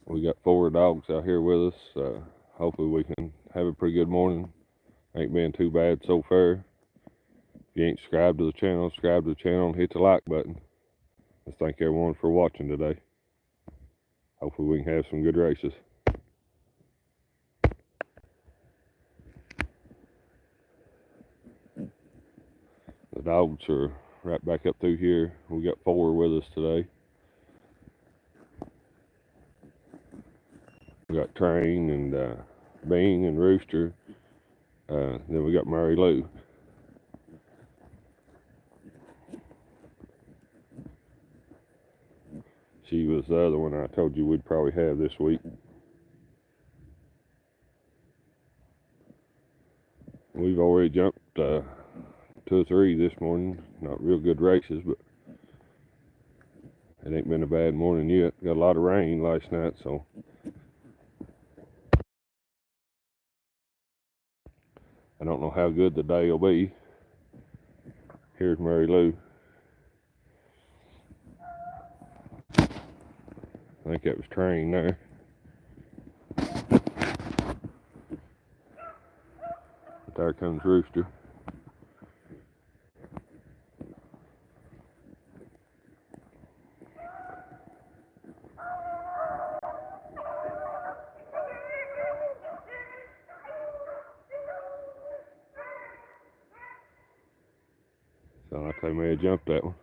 We got 4 dogs out here with us. Hopefully we can have a pretty good morning. Ain't been too bad so far. If you ain't subscribed to the channel, subscribe to the channel and hit the like button. Let's thank everyone for watching today. Hopefully we can have some good races. The dogs are right back up through here. We got 4 with us today. We got Train and Bean and Rooster. Then we got Mary Lou. She was the other one I told you we'd probably have this week. We've already jumped 2 or 3 this morning. Not real good races, but it ain't been a bad morning yet. Got a lot of rain last night, so I don't know how good the day will be. Here's Mary Lou. I think that was Train there. But there comes Rooster. Sound like they may have jumped that one.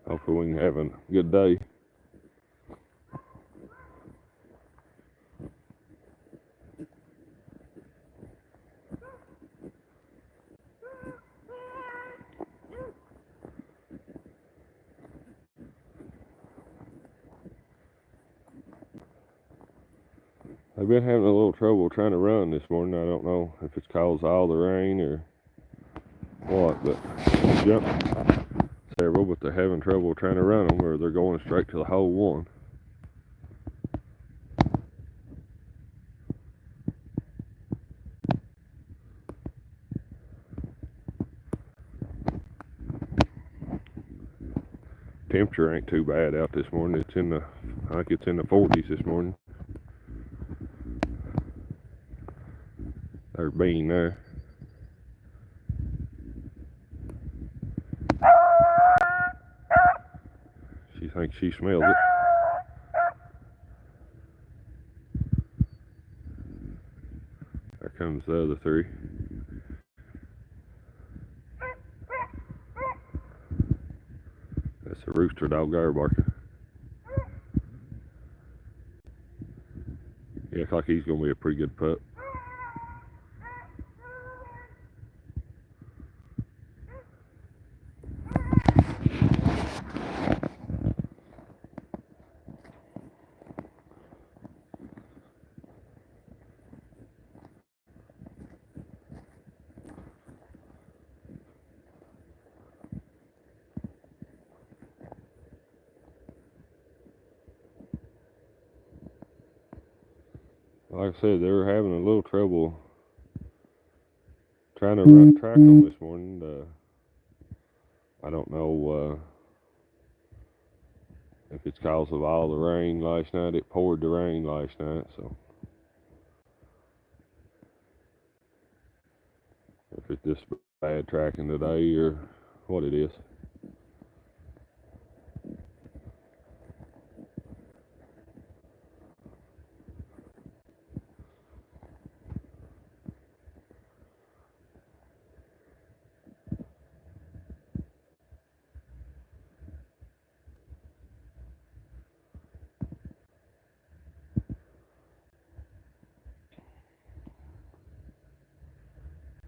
Hopefully we can have a good day. I've been having a little trouble trying to run this morning. I don't know if it's caused all the rain or what, but jumped several, but they're having trouble trying to run them, or they're going straight to the hole one. Temperature ain't too bad out this morning. I think it's in the 40s this morning. There's Bean there. She thinks she smells it. There comes the other 3. That's a rooster dog there barking. He looks like he's gonna be a pretty good pup. Like I said, they were having a little trouble trying to track them this morning. I don't know if it's because of all the rain last night. It poured the rain last night, so if it's just bad tracking today or what it is.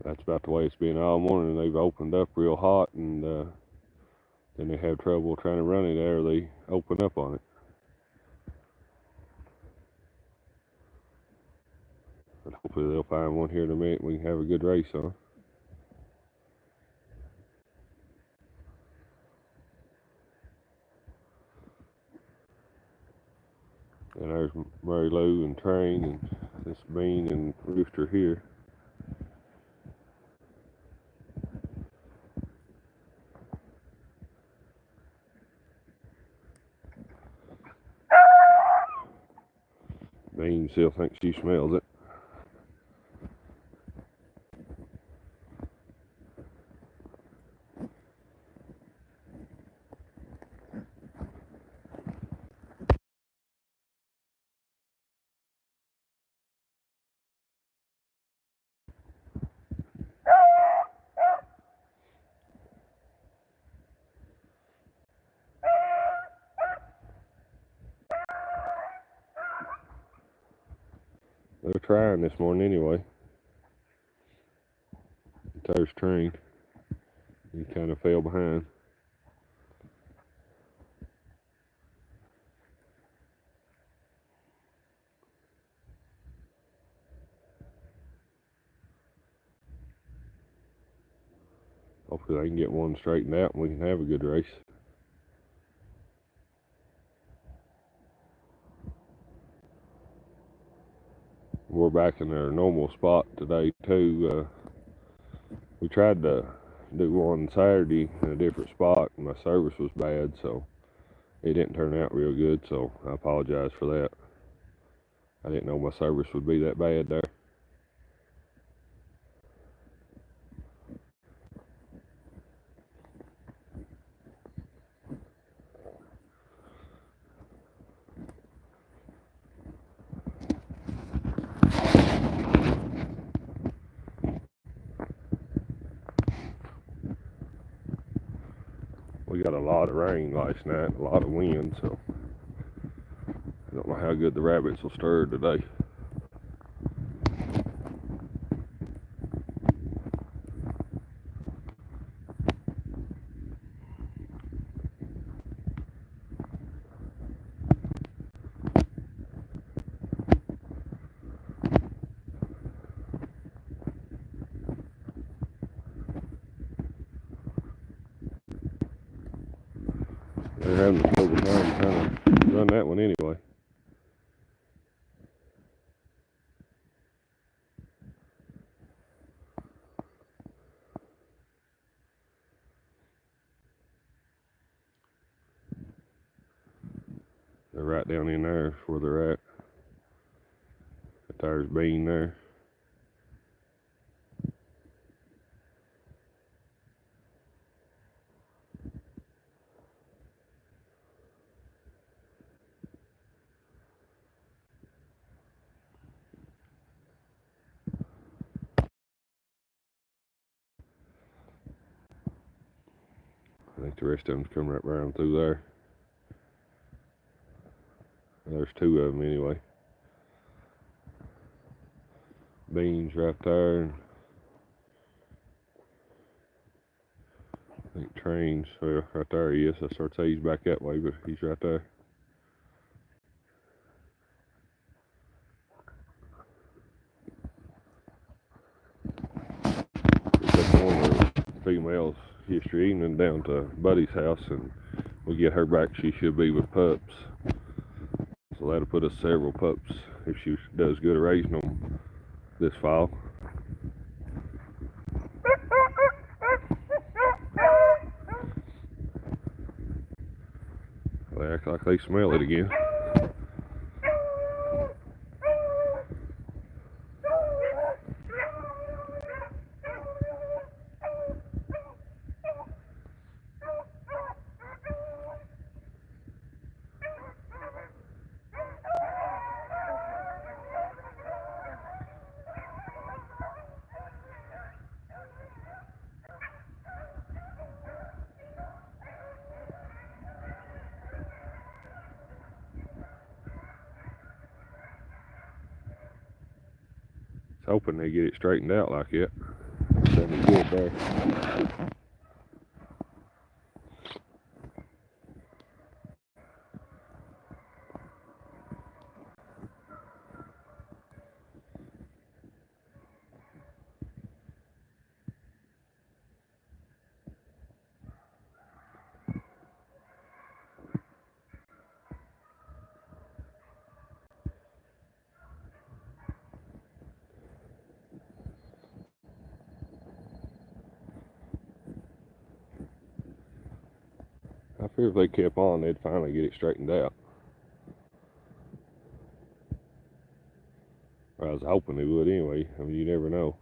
That's about the way it's been all morning. They've opened up real hot, and then they have trouble trying to run it there. They open up on it. But hopefully they'll find one here in a minute. We can have a good race on. And there's Mary Lou and Train and this Bean and Rooster here. Bean still thinks she smells it. They're trying this morning anyway. There's Train. He kind of fell behind. Hopefully they can get one straightened out and we can have a good race. We're back in our normal spot today too. We tried to do one Saturday in a different spot and my service was bad, so it didn't turn out real good, so I apologize for that. I didn't know my service would be that bad there. We got a lot of rain last night, a lot of wind, so I don't know how good the rabbits will stir today. They're having a trouble time trying to run that one anyway. They're right down in there where they're at. There's Bean there. I think the rest of them's coming right around through there. There's two of them anyway. Beans right there. I think Train's well, right there he is. I start to say he's back that way, but he's right there. It's up one of the females yesterday evening down to Buddy's house, and we get her back, she should be with pups. So that'll put us several pups if she does good at raising them this fall. They act like they smell it again. Hoping they get it straightened out like it. That'd be good there. figured if they kept on, they'd finally get it straightened out. Or I was hoping they would anyway. I mean, you never know.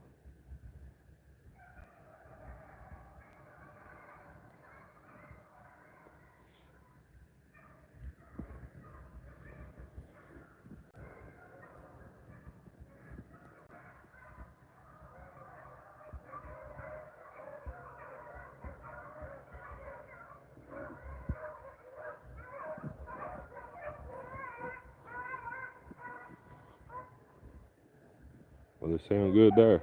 Well, they sound good there.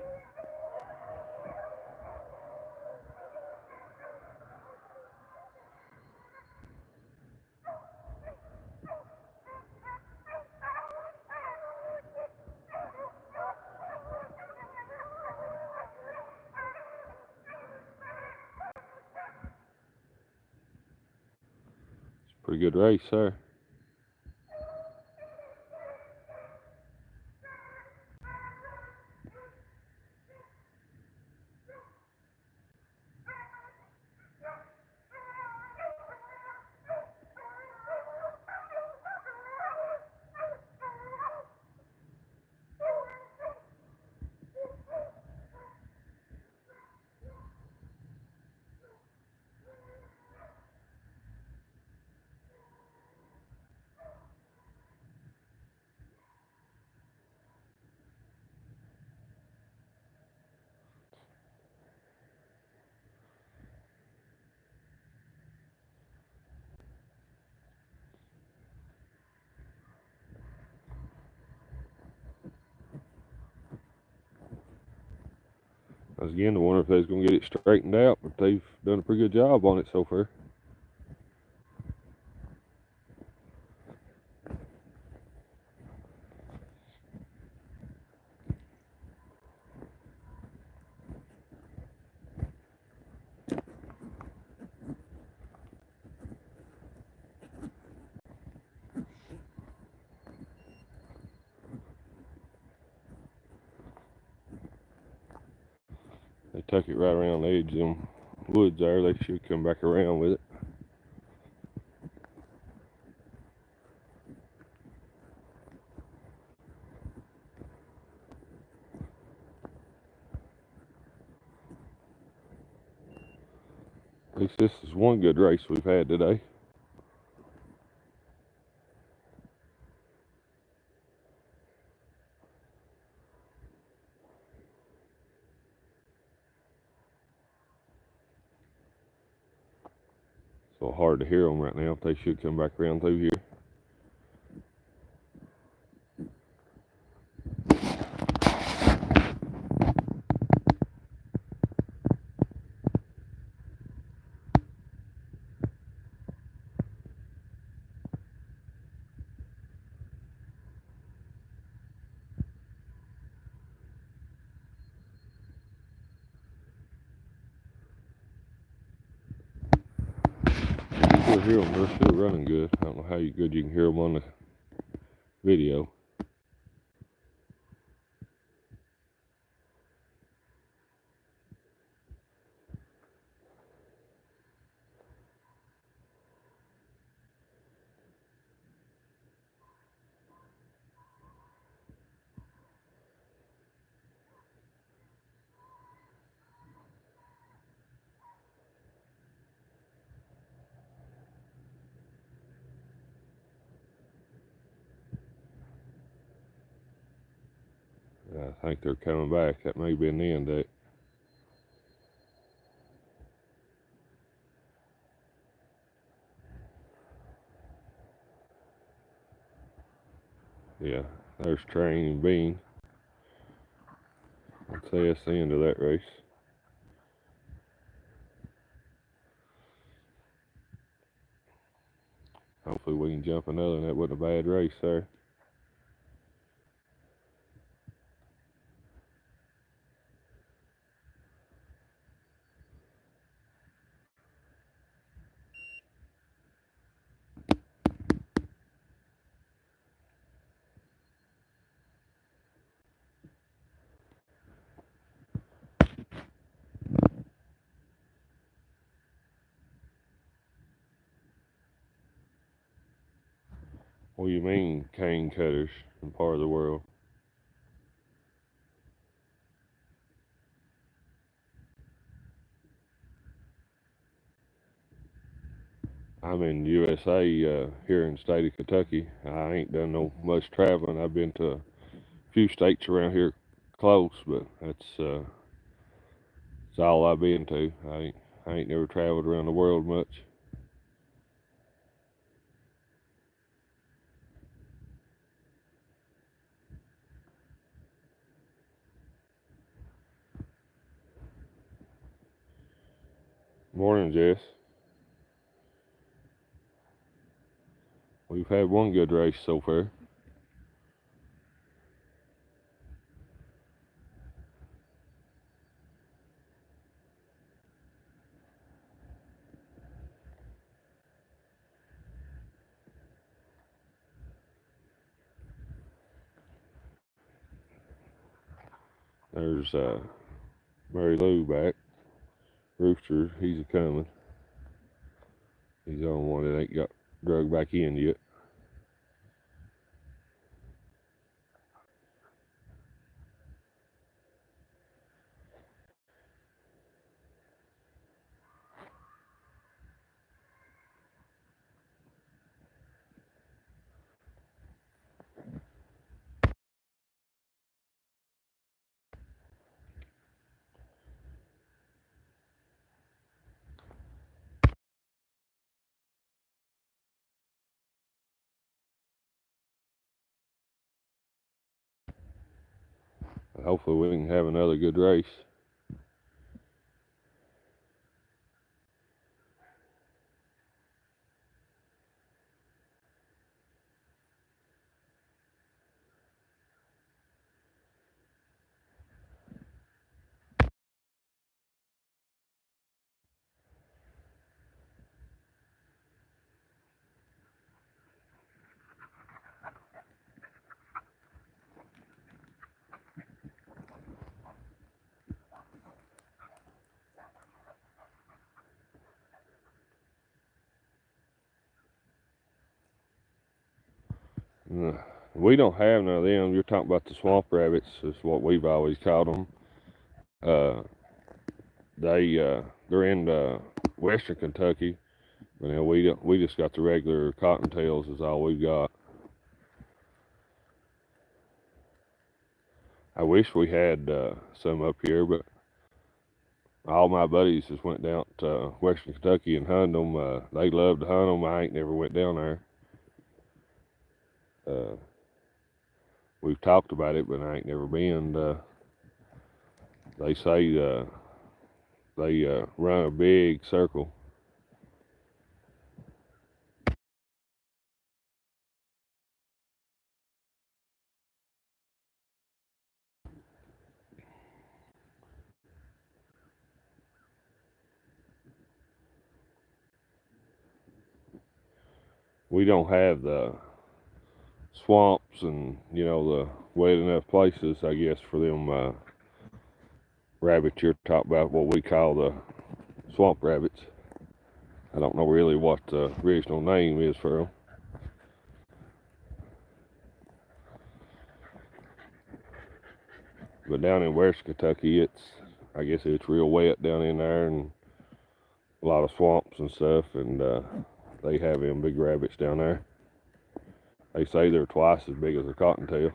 It's a pretty good race there. I was again to wonder if they was going to get it straightened out, but they've done a pretty good job on it so far. They took it right around the edge of them woods there. They should come back around with it. At least this is one good race we've had today. So hard to hear them right now. They should come back around through here. You still hear them. They're still running good. I don't know how good you can hear them on the video. I think they're coming back. That may be an end of it. Yeah, there's Train and Bean. I'd say that's the end of that race. Hopefully we can jump another, and that wasn't a bad race there. What do you mean cane cutters in part of the world? I'm in USA, here in the state of Kentucky. I ain't done no much traveling. I've been to a few states around here close, but that's all I've been to. I ain't never traveled around the world much. Morning, Jess. We've had one good race so far. There's Mary Lou back. Rooster, he's a coming. He's the only one that ain't got drugged back in yet. Hopefully we can have another good race. We don't have none of them. You're talking about the swamp rabbits, is what we've always called them. Uh, they're in western Kentucky. You know, we just got the regular cottontails is all we've got. I wish we had some up here, but all my buddies just went down to western Kentucky and hunted them. They love to hunt them. I ain't never went down there. Uh, we've talked about it, but I ain't never been. They say they run a big circle. We don't have the swamps and the wet enough places, I guess, for them rabbits you're talking about. What we call the swamp rabbits. I don't know really what the original name is for them. But down in West Kentucky, I guess it's real wet down in there and a lot of swamps and stuff, and they have them big rabbits down there. They say they're twice as big as a cottontail.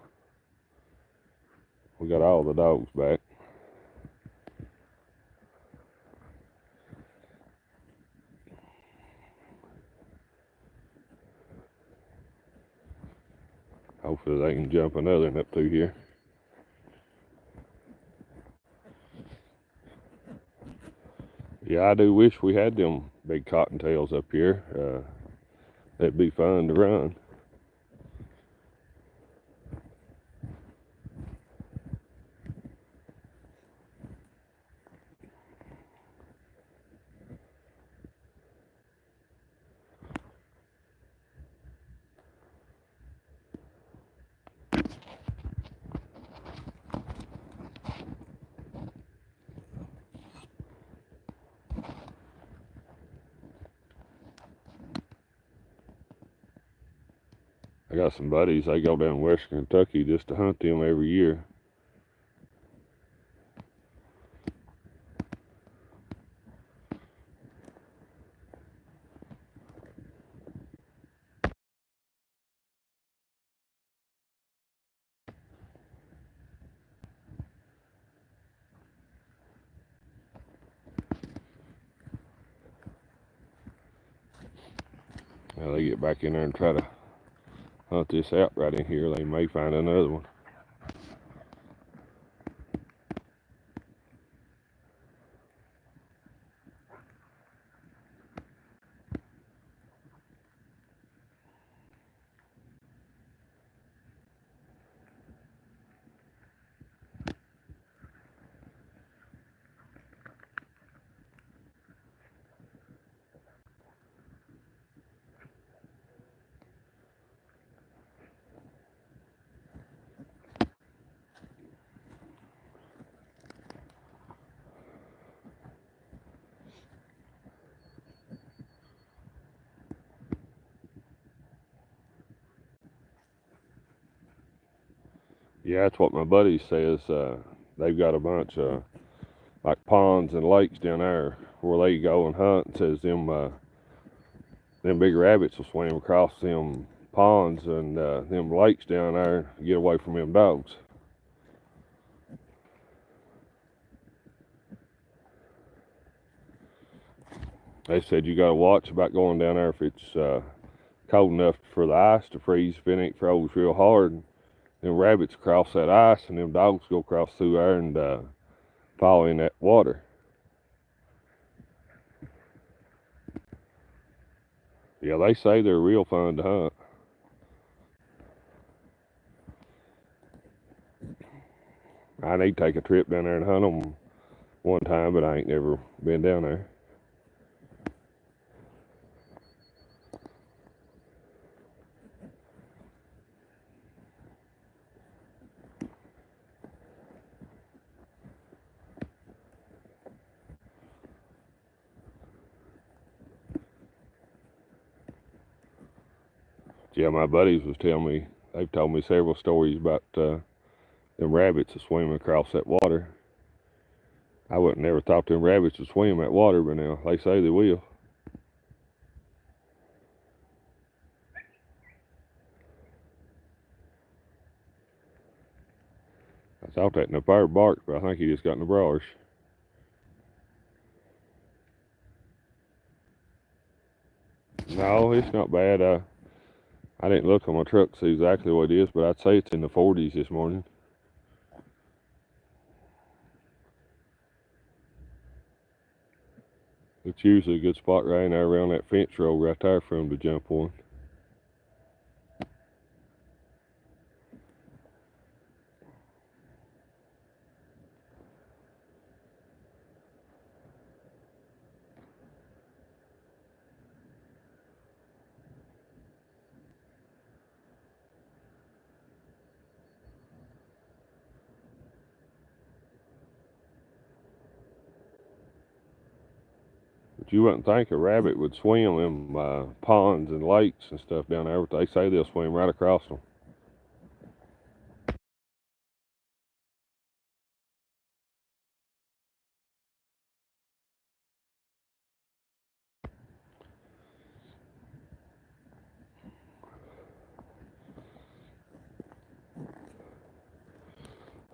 We got all the dogs back. Hopefully they can jump another one up through here. Yeah, I do wish we had them big cottontails up here. That'd be fun to run. I got some buddies, they go down western Kentucky just to hunt them every year. Now they get back in there and try to hunt this out right in here, they may find another one. Yeah, that's what my buddy says. They've got a bunch of like ponds and lakes down there where they go and hunt. And says them big rabbits will swim across them ponds and them lakes down there to get away from them dogs. They said you got to watch about going down there if it's cold enough for the ice to freeze. If it ain't froze real hard, them rabbits cross that ice and them dogs go across through there and fall in that water. Yeah, they say they're real fun to hunt. I need to take a trip down there and hunt them one time, but I ain't never been down there. Yeah, my buddies was telling me, they've told me several stories about them rabbits swimming across that water. I wouldn't never thought them rabbits would swim that water, but now they say they will. I thought that in the fire barked, but I think he just got in the brush. No, it's not bad. I didn't look on my truck to see exactly what it is, but I'd say it's in the 40s this morning. It's usually a good spot right in there around that fence row right there for him to jump on. But you wouldn't think a rabbit would swim them ponds and lakes and stuff down there, but they say they'll swim right across them.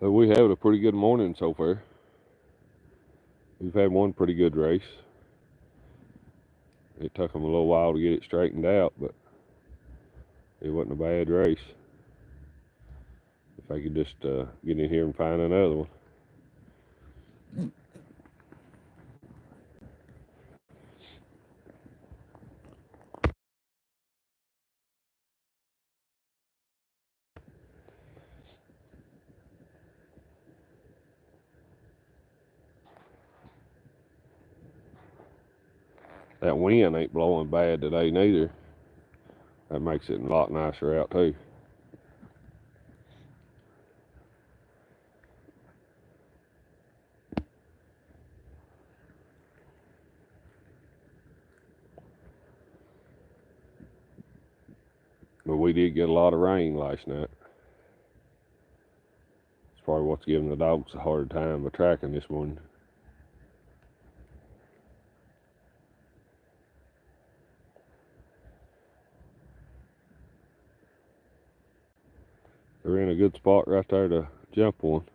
So we have a pretty good morning so far. We've had one pretty good race. It took them a little while to get it straightened out, but it wasn't a bad race. If I could just get in here and find another one. That wind ain't blowing bad today neither. That makes it a lot nicer out too. But we did get a lot of rain last night. It's probably what's giving the dogs a hard time of tracking this morning. They're in a good spot right there to jump one.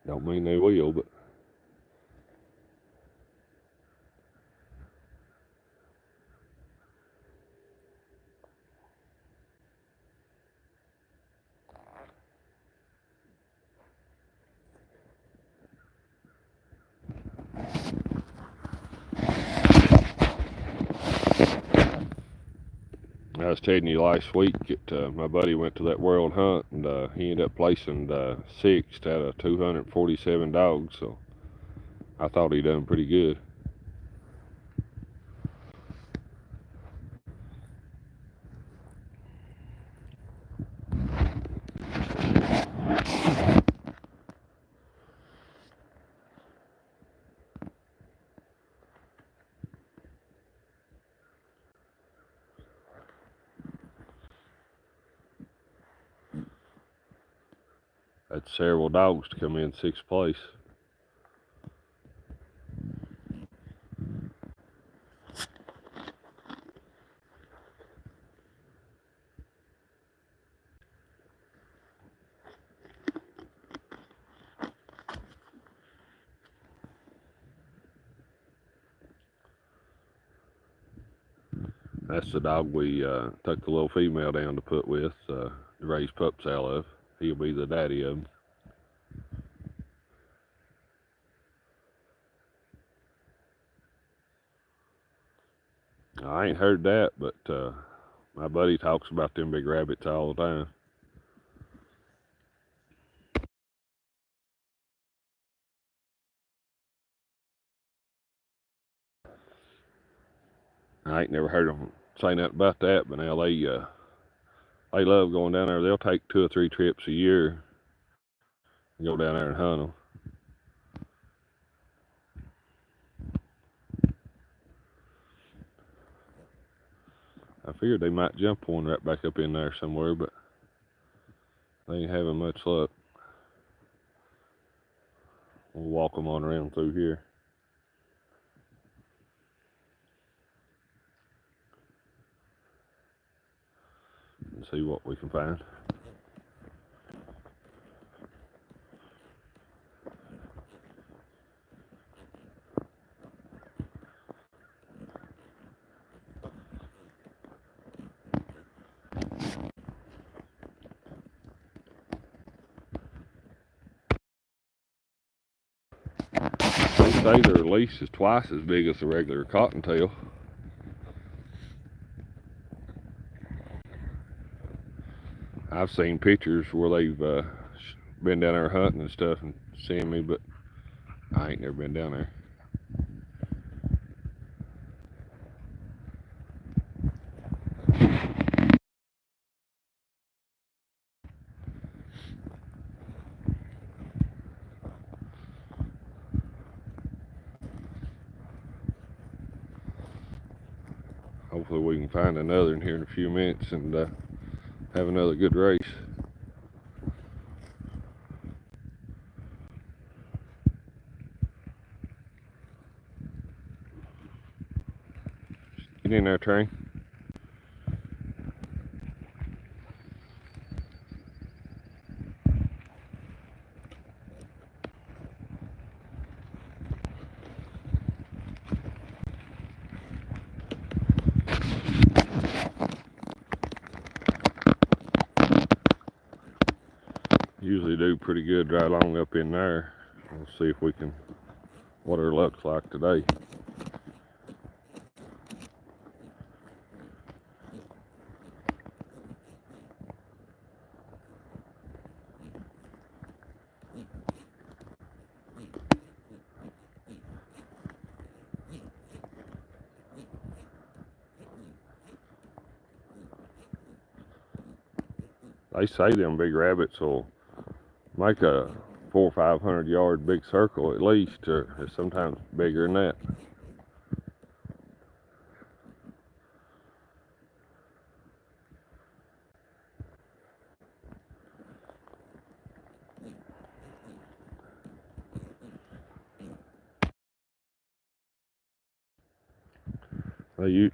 Don't mean they will, but I was telling you last week that my buddy went to that world hunt and he ended up placing sixth out of 247 dogs, so I thought he done pretty good. That's several dogs to come in sixth place. That's the dog we took the little female down to put with, to raise pups out of. He'll be the daddy of them. I ain't heard that, but my buddy talks about them big rabbits all the time. I ain't never heard them say nothing about that, but now they love going down there. They'll take 2 or 3 trips a year and go down there and hunt them. I figured they might jump one right back up in there somewhere, but they ain't having much luck. We'll walk them on around through here and see what we can find. They say their leash is twice as big as a regular cottontail. I've seen pictures where they've been down there hunting and stuff and seeing me, but I ain't never been down there. Hopefully we can find another in here in a few minutes and have another good race. Get in there, Train. Usually do pretty good right along up in there. We'll see if we can, what our luck's like today. They say them big rabbits will make a 400 or 500 yard big circle at least, or sometimes bigger than that.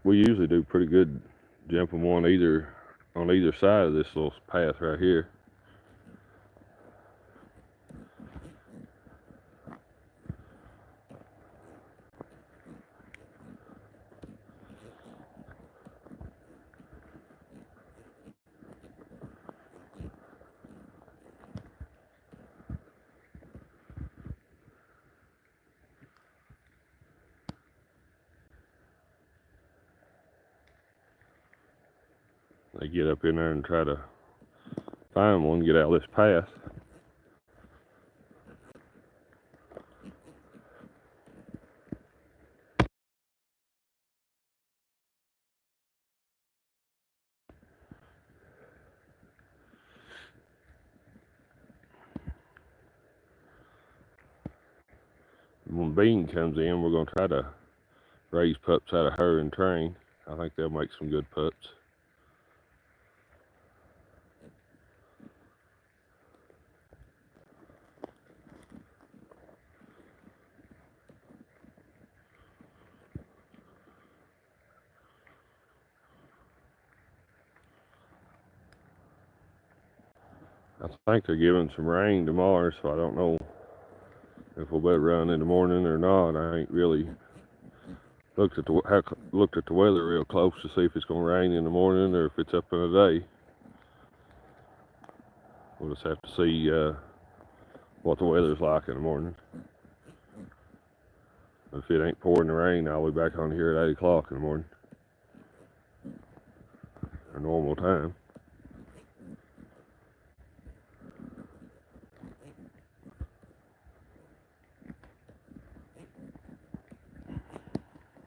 We usually do pretty good jumping one on either side of this little path right here. They get up in there and try to find one, get out of this path. When Bean comes in, we're going to try to raise pups out of her and train. I think they'll make some good pups. I think they're giving some rain tomorrow, so I don't know if we'll better run in the morning or not. I ain't really looked at the weather real close to see if it's going to rain in the morning or if it's up in the day. We'll just have to see what the weather's like in the morning. If it ain't pouring the rain, I'll be back on here at 8 o'clock in the morning. Our normal time.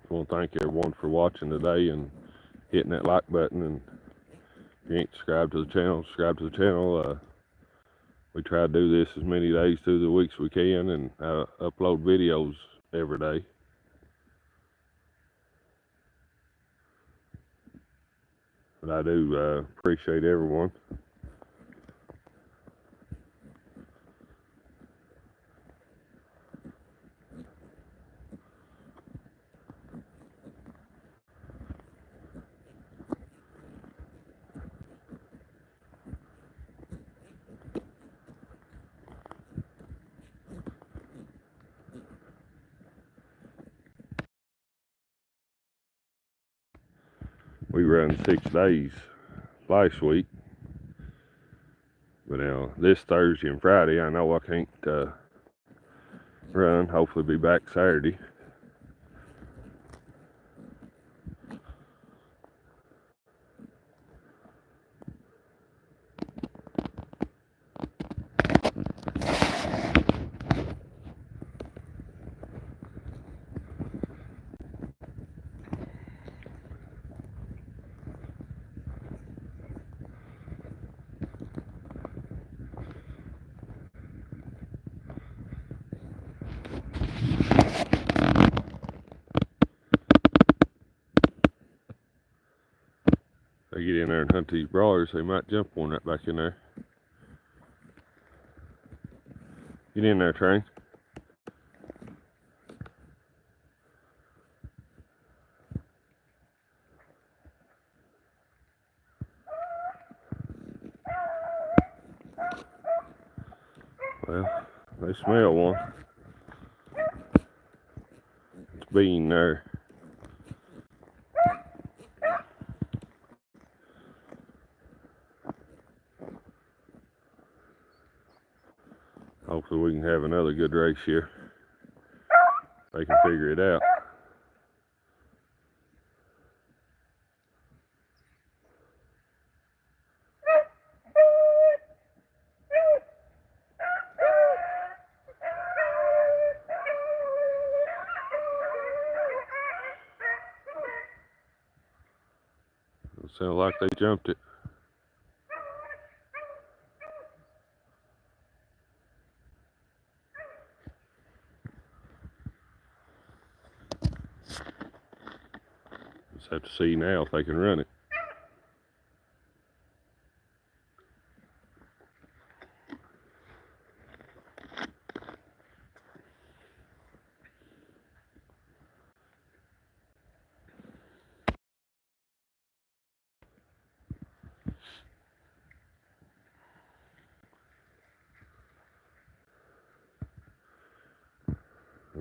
I want to thank everyone for watching today and hitting that like button. And if you ain't subscribed to the channel, subscribe to the channel. We try to do this as many days through the weeks we can and upload videos every day. But I do appreciate everyone. We run 6 days last week, but now this Thursday and Friday I know I can't run. Hopefully be back Saturday. They get in there and hunt these broilers, they might jump one right back in there. Get in there, Train. Well, they smell one. It's Bean there. Hopefully we can have another good race here. They can figure it out. It sounds like they jumped it. Just have to see now if they can run it.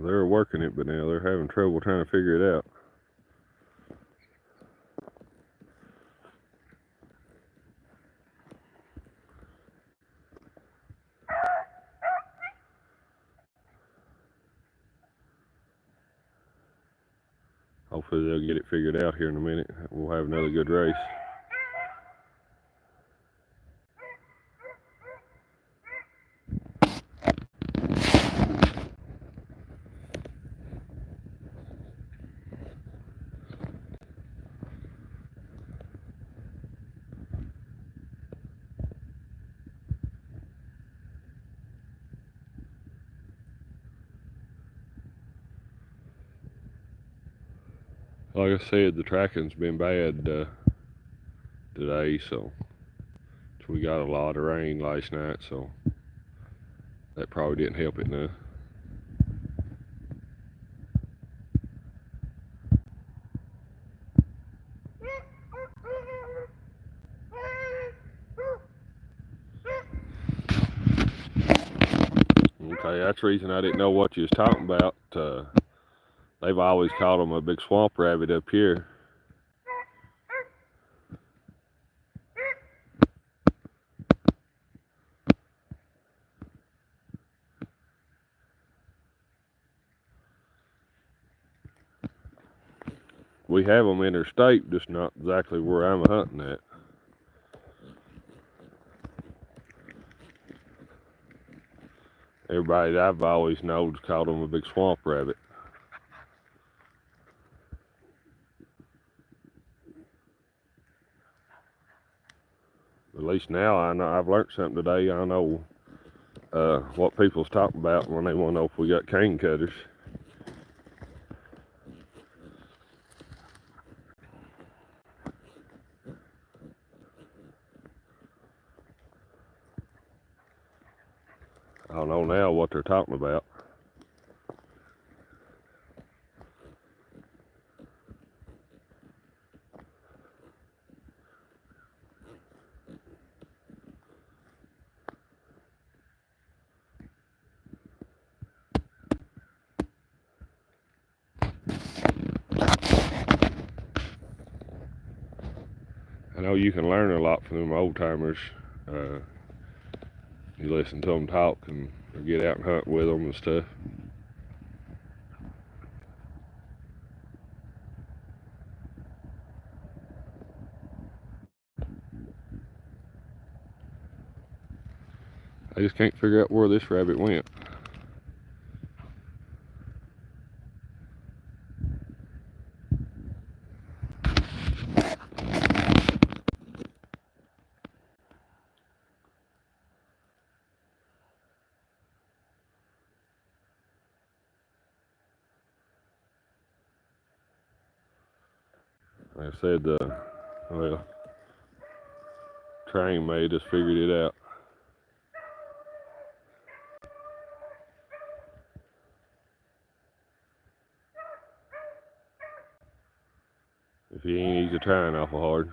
They're working it, but now they're having trouble trying to figure it out. Hopefully they'll get it figured out here in a minute. We'll have another good race. Like I said, the tracking's been bad today, so we got a lot of rain last night, so that probably didn't help it none. Okay, that's the reason I didn't know what you was talking about. They've always called them a big swamp rabbit up here. We have them interstate, just not exactly where I'm hunting at. Everybody that I've always known called them a big swamp rabbit. At least now I know I've learned something today. I know what people's talking about when they want to know if we got cane cutters. I don't know now what they're talking about. I know you can learn a lot from them old timers. You listen to them talk and get out and hunt with them and stuff. I just can't figure out where this rabbit went. Like I said, well, train made us figured it out. If he ain't, he's trying awful hard.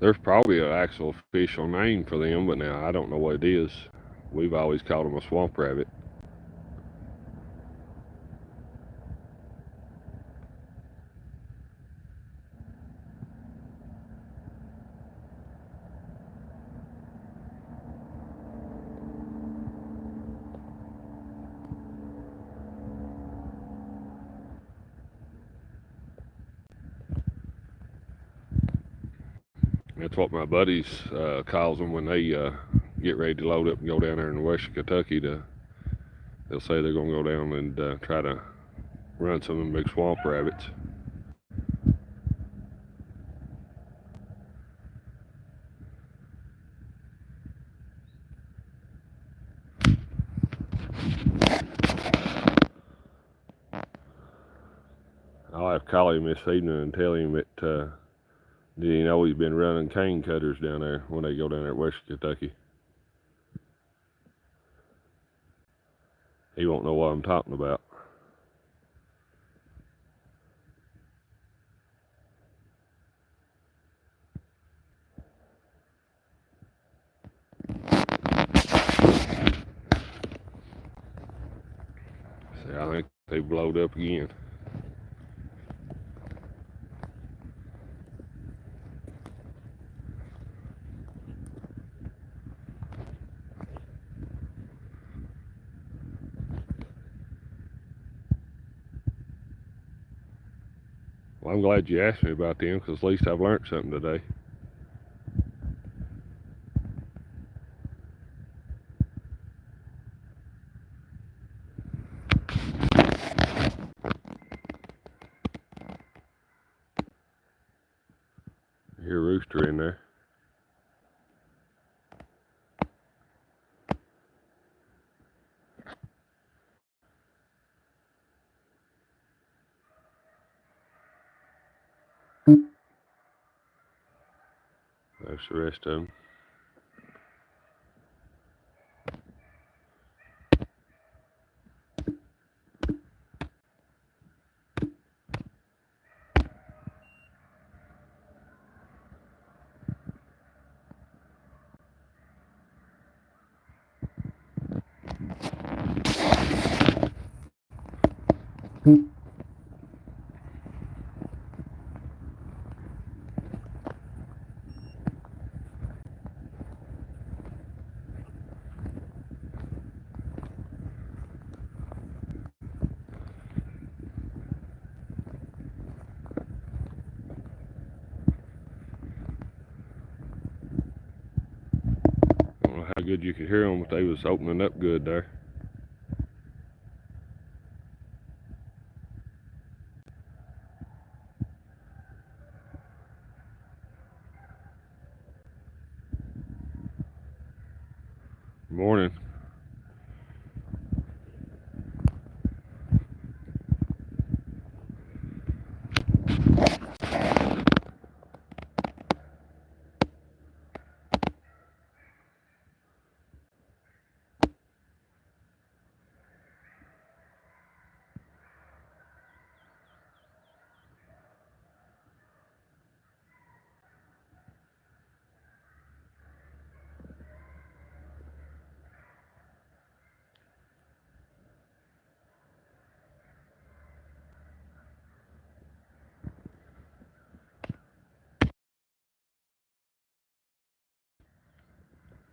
There's probably an actual official name for them, but now I don't know what it is. We've always called them a swamp rabbit. That's what my buddies calls them when they get ready to load up and go down there in western Kentucky. They'll say they're going to go down and try to run some of them big swamp rabbits. I'll have to call him this evening and tell him that did he know he's been running cane cutters down there when they go down there at western Kentucky. He won't know what I'm talking about. See, I think they blowed up again. Well, I'm glad you asked me about them, because at least I've learned something today. I hear a rooster in there. There's the rest of them. I don't know how good you could hear them, but they was opening up good there. Morning.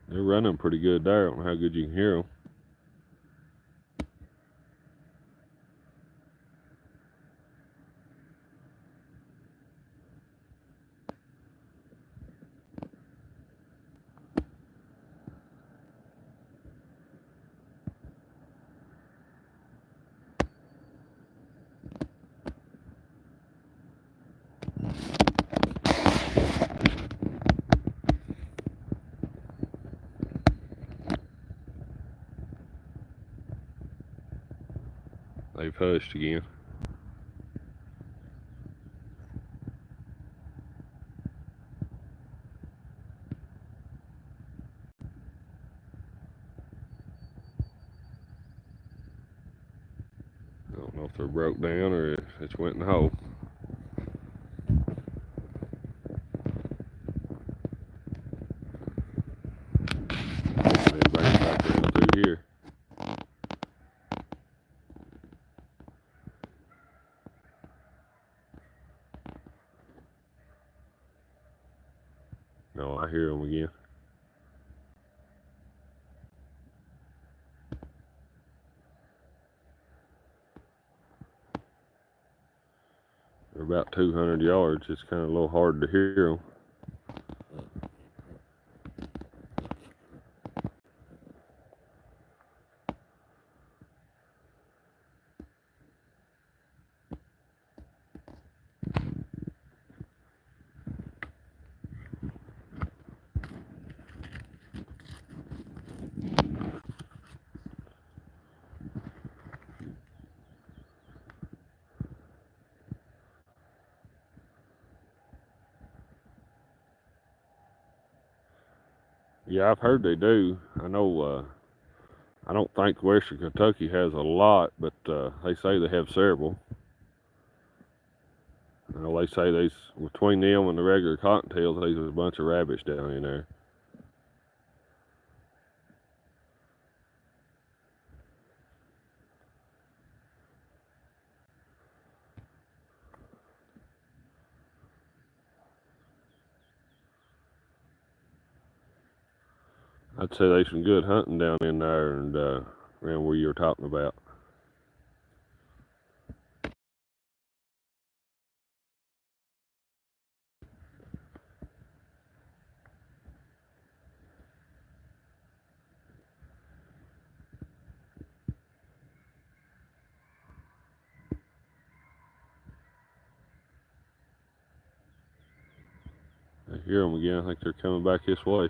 They're running pretty good there. I don't know how good you can hear them. They've hushed again. I don't know if they're broke down or if it's went in the hole. They bring back around through here. No, I hear them again. They're about 200 yards. It's kind of a little hard to hear them. Yeah, I've heard they do. I know. I don't think Western Kentucky has a lot, but they say they have several. You know, they say there's between them and the regular cottontails, there's a bunch of rabbits down in there. I'd say there's some good hunting down in there and around where you were talking about. I hear them again. I think they're coming back this way.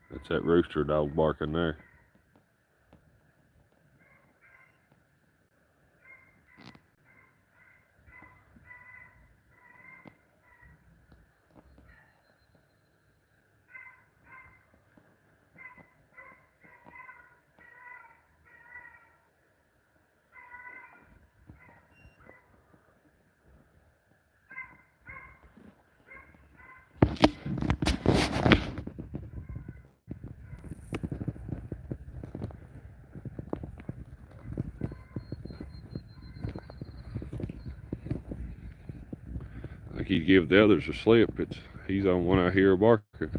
That's that rooster dog barking there. I think he'd give the others a slip. He's on one I hear barking.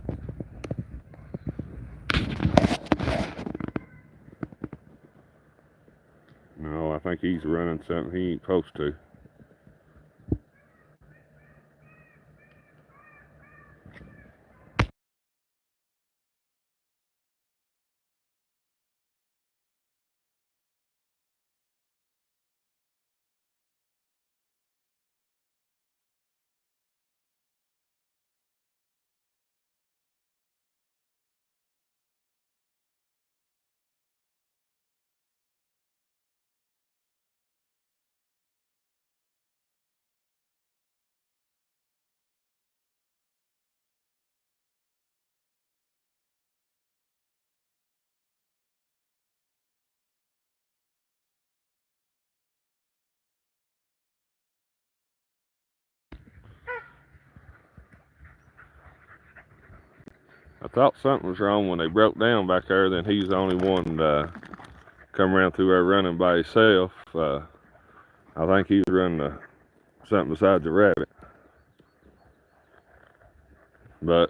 No, I think he's running something he ain't supposed to. I thought something was wrong when they broke down back there. Then he's the only one come around through there running by himself. I think he's running something besides a rabbit. But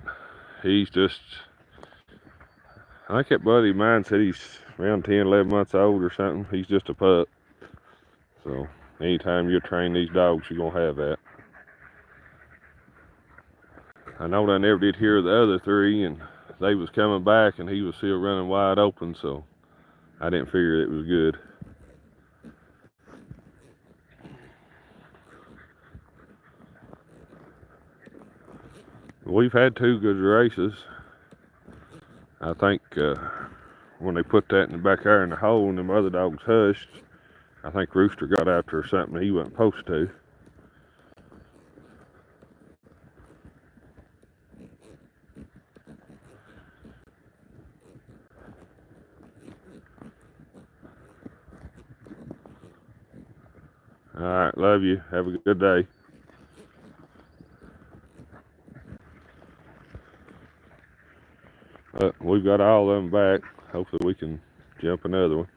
he's just, I think that buddy of mine said he's around 10, 11 months old or something. He's just a pup. So anytime you train these dogs, you're going to have that. I know I never did hear the other three, and they was coming back, and he was still running wide open, so I didn't figure it was good. We've had 2 good races. I think when they put that in the back there in the hole and them other dogs hushed, I think Rooster got after something he wasn't supposed to. All right, love you. Have a good day. We've got all of them back. Hopefully we can jump another one.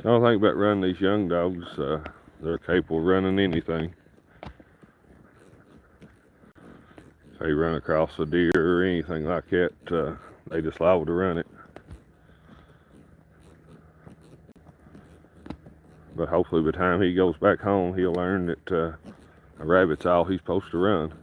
The only thing about running these young dogs, they're capable of running anything. If they run across a deer or anything like that, they just liable to run it. But hopefully by the time he goes back home, he'll learn that a rabbit's all he's supposed to run.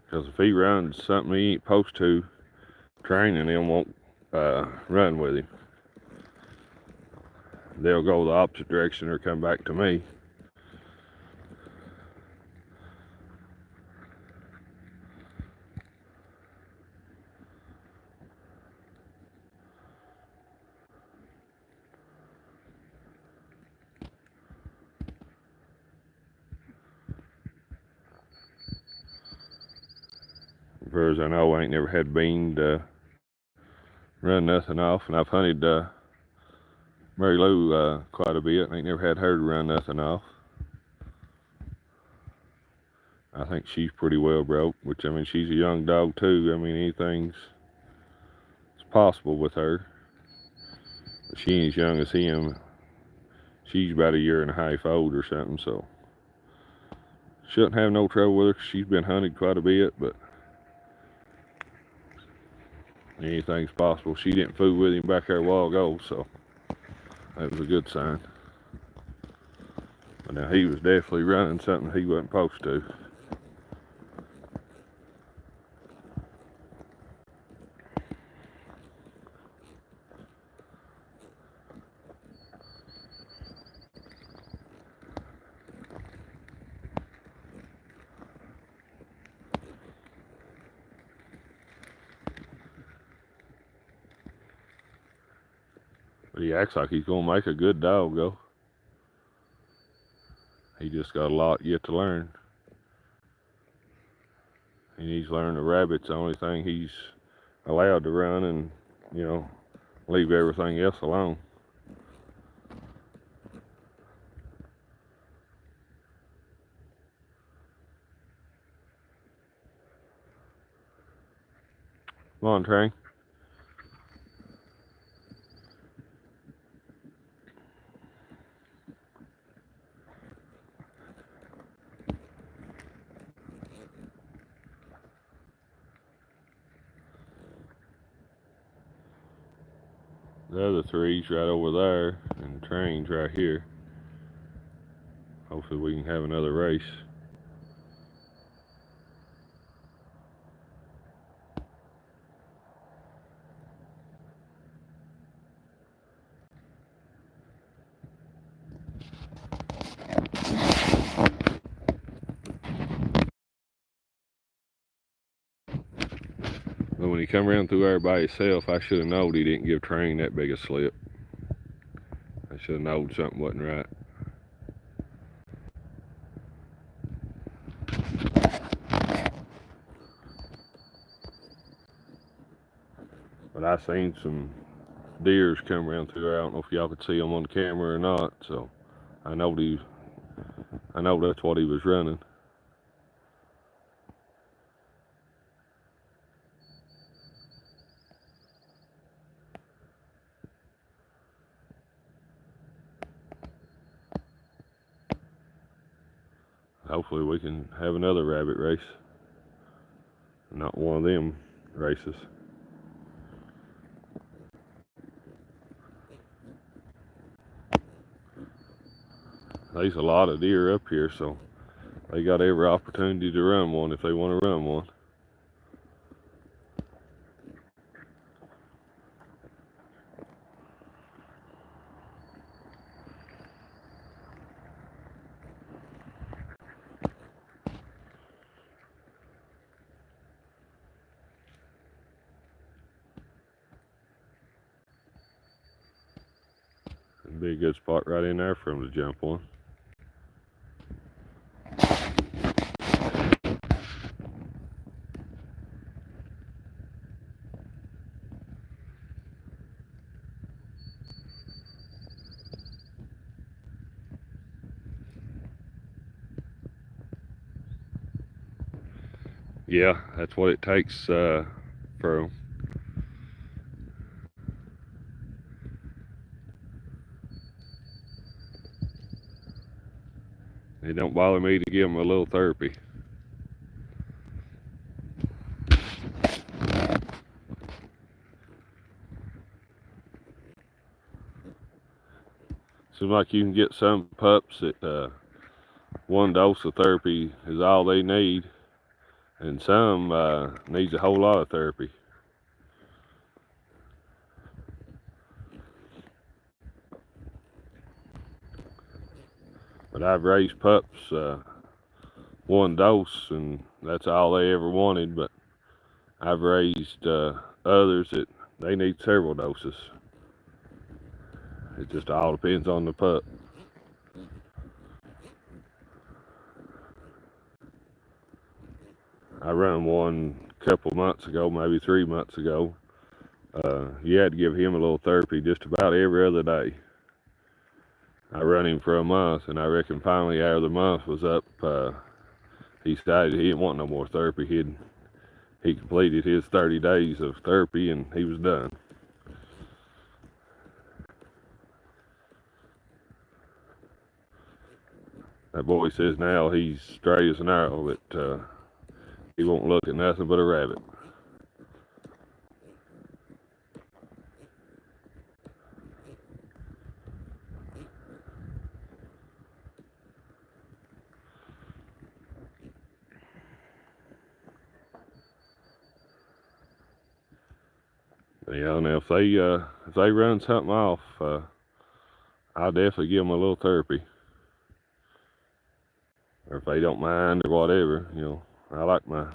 Because if he runs something he ain't supposed to, training him won't run with him. They'll go the opposite direction or come back to me. As far as I know, I ain't never had Bean to run nothing off, and I've hunted Mary Lou quite a bit. I ain't never had her to run nothing off. I think she's pretty well broke, which, I mean, she's a young dog too. I mean, anything's possible with her. But she ain't as young as him. She's about a year and a half old or something, so shouldn't have no trouble with her, 'cause she's been hunted quite a bit, but anything's possible. She didn't fool with him back there a while ago, so that was a good sign. But now he was definitely running something he wasn't supposed to. But he acts like he's gonna make a good dog, though. He just got a lot yet to learn. He needs to learn the rabbit's the only thing he's allowed to run, and, you know, leave everything else alone. Come on, Train. The other three's right over there, and the Train's right here. Hopefully we can have another race. But when he come around through there by himself, I should have known he didn't give Train that big a slip. I should have known something wasn't right. But I seen some deers come around through there. I don't know if y'all could see them on the camera or not, so I know that's what he was running. Hopefully we can have another rabbit race. Not one of them races. There's a lot of deer up here, so they got every opportunity to run one if they want to run one. It'd be a good spot right in there for him to jump on. Yeah, that's what it takes for them. It don't bother me to give them a little therapy. Seems like you can get some pups that one dose of therapy is all they need, and some needs a whole lot of therapy. But I've raised pups one dose, and that's all they ever wanted. But I've raised others that they need several doses. It just all depends on the pup. I run one a couple months ago, maybe 3 months ago. You had to give him a little therapy just about every other day. I run him for a month, and I reckon finally after the month was up, he decided he didn't want no more therapy. He completed his 30 days of therapy, and he was done. That boy says now he's straight as an arrow, that he won't look at nothing but a rabbit. Yeah, now if they run something off, I'll definitely give them a little therapy. Or if they don't mind or whatever, I like my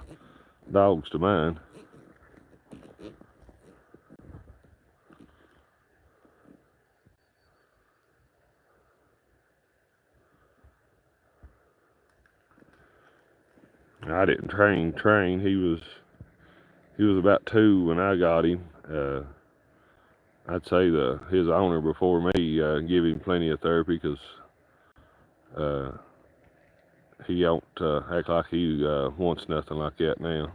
dogs to mind. I didn't train. He was about 2 when I got him. I'd say his owner before me give him plenty of therapy, because he don't act like he wants nothing like that now.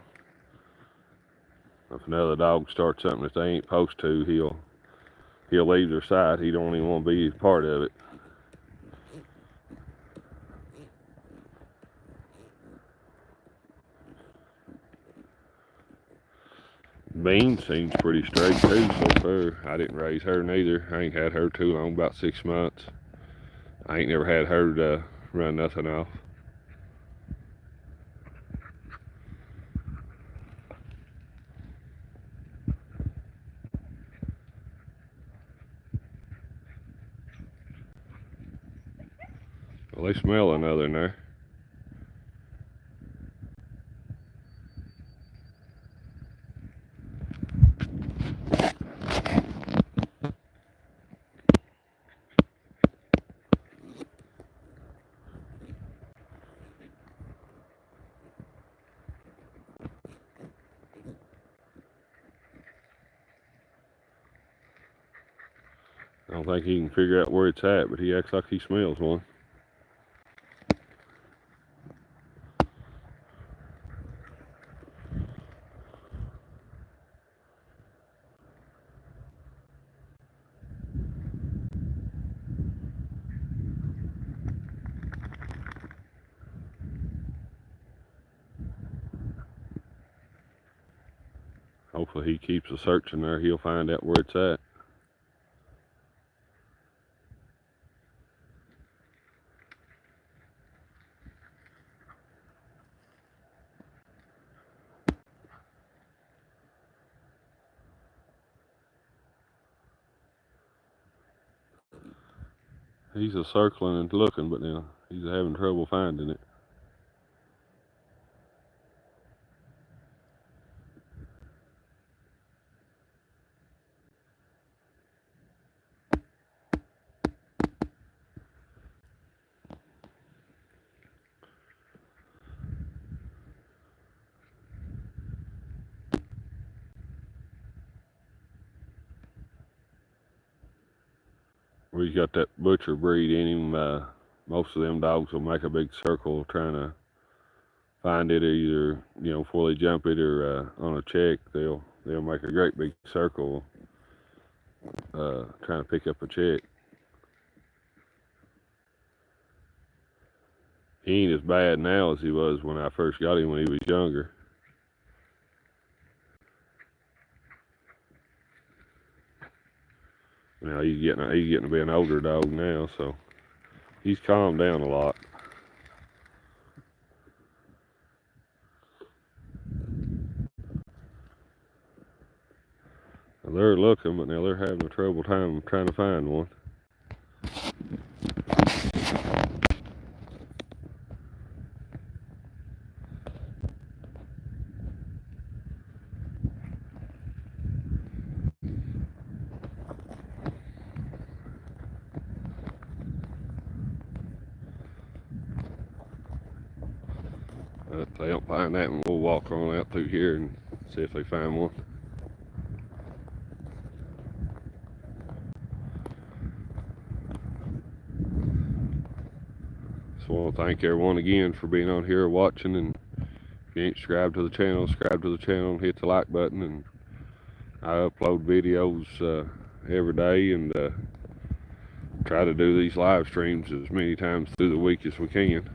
If another dog starts something that they ain't supposed to, he'll leave their side. He don't even want to be part of it. Bean seems pretty straight too so far. I didn't raise her neither. I ain't had her too long, about 6 months. I ain't never had her to run nothing off. Well, they smell another in there. I don't think he can figure out where it's at, but he acts like he smells one. Hopefully he keeps a searching there. He'll find out where it's at. He's a circling and looking, but now he's having trouble finding it. We got that butcher breed in him. Most of them dogs will make a big circle trying to find it either, before they jump it or on a check, they'll make a great big circle trying to pick up a check. He ain't as bad now as he was when I first got him when he was younger. Now he's getting to be an older dog now, so he's calmed down a lot. They're looking, but now they're having a trouble time trying to find one. If they don't find that one, we'll walk on out through here and see if they find one. Just want to thank everyone again for being on here watching, and if you ain't subscribed to the channel, subscribe to the channel and hit the like button. And I upload videos every day, and try to do these live streams as many times through the week as we can.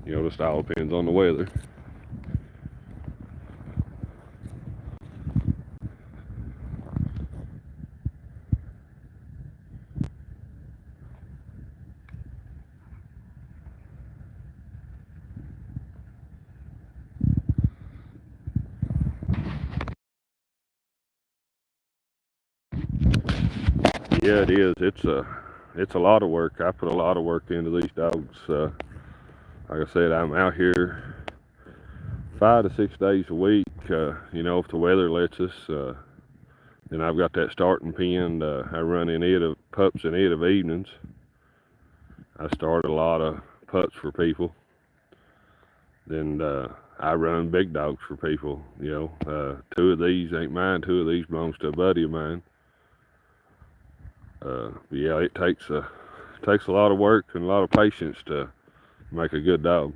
Just all depends on the weather. Yeah, it is. It's a lot of work. I put a lot of work into these dogs. Like I said, I'm out here 5 to 6 days a week. If the weather lets us. Then I've got that starting pen. I run in it of pups in it of evenings. I start a lot of pups for people. Then I run big dogs for people. 2 of these ain't mine. 2 of these belongs to a buddy of mine. Yeah, it takes a lot of work and a lot of patience to make a good dog.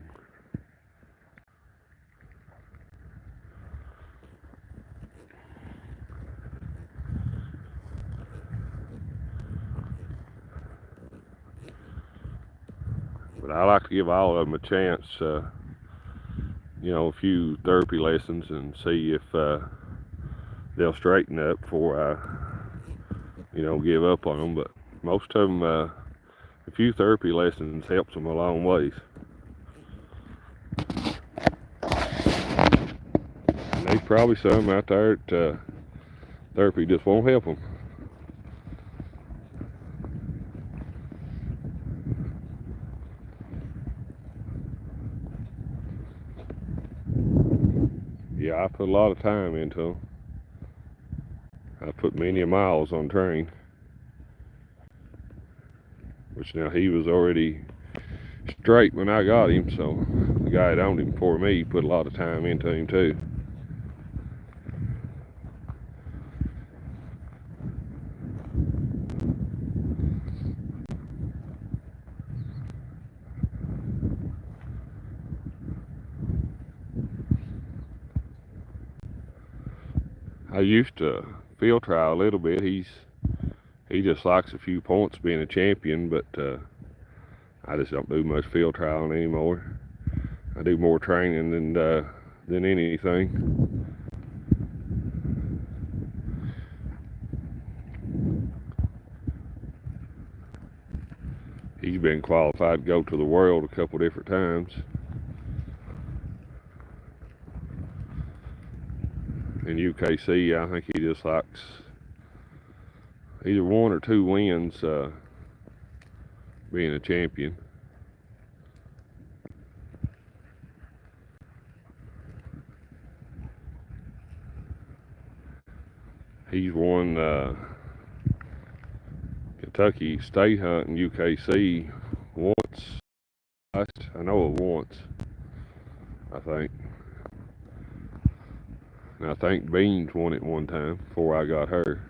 But I like to give all of them a chance, a few therapy lessons, and see if they'll straighten up before I, give up on them. But most of them, a few therapy lessons helps them a long ways. And there's probably some out there that therapy just won't help them. Yeah, I put a lot of time into them. I put many miles on train. Which now he was already straight when I got him, so the guy that owned him before me put a lot of time into him too. I used to field trial a little bit. He just likes a few points being a champion, but I just don't do much field trialing anymore. I do more training than anything. He's been qualified to go to the world a couple different times. In UKC, I think he just likes either 1 or 2 wins being a champion. He's won Kentucky State Hunt in UKC once. I know it once, I think. And I think Beans won it one time before I got her.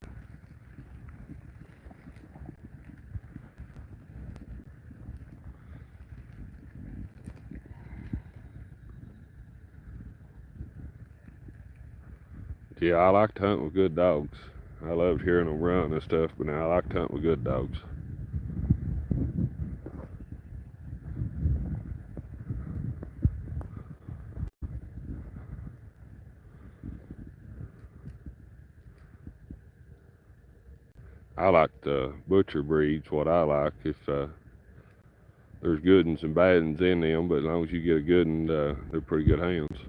Yeah, I like to hunt with good dogs. I loved hearing them run and stuff, but now I like to hunt with good dogs. I like the butcher breeds, what I like. If there's good ones and bad ones in them, but as long as you get a good one, they're pretty good hounds.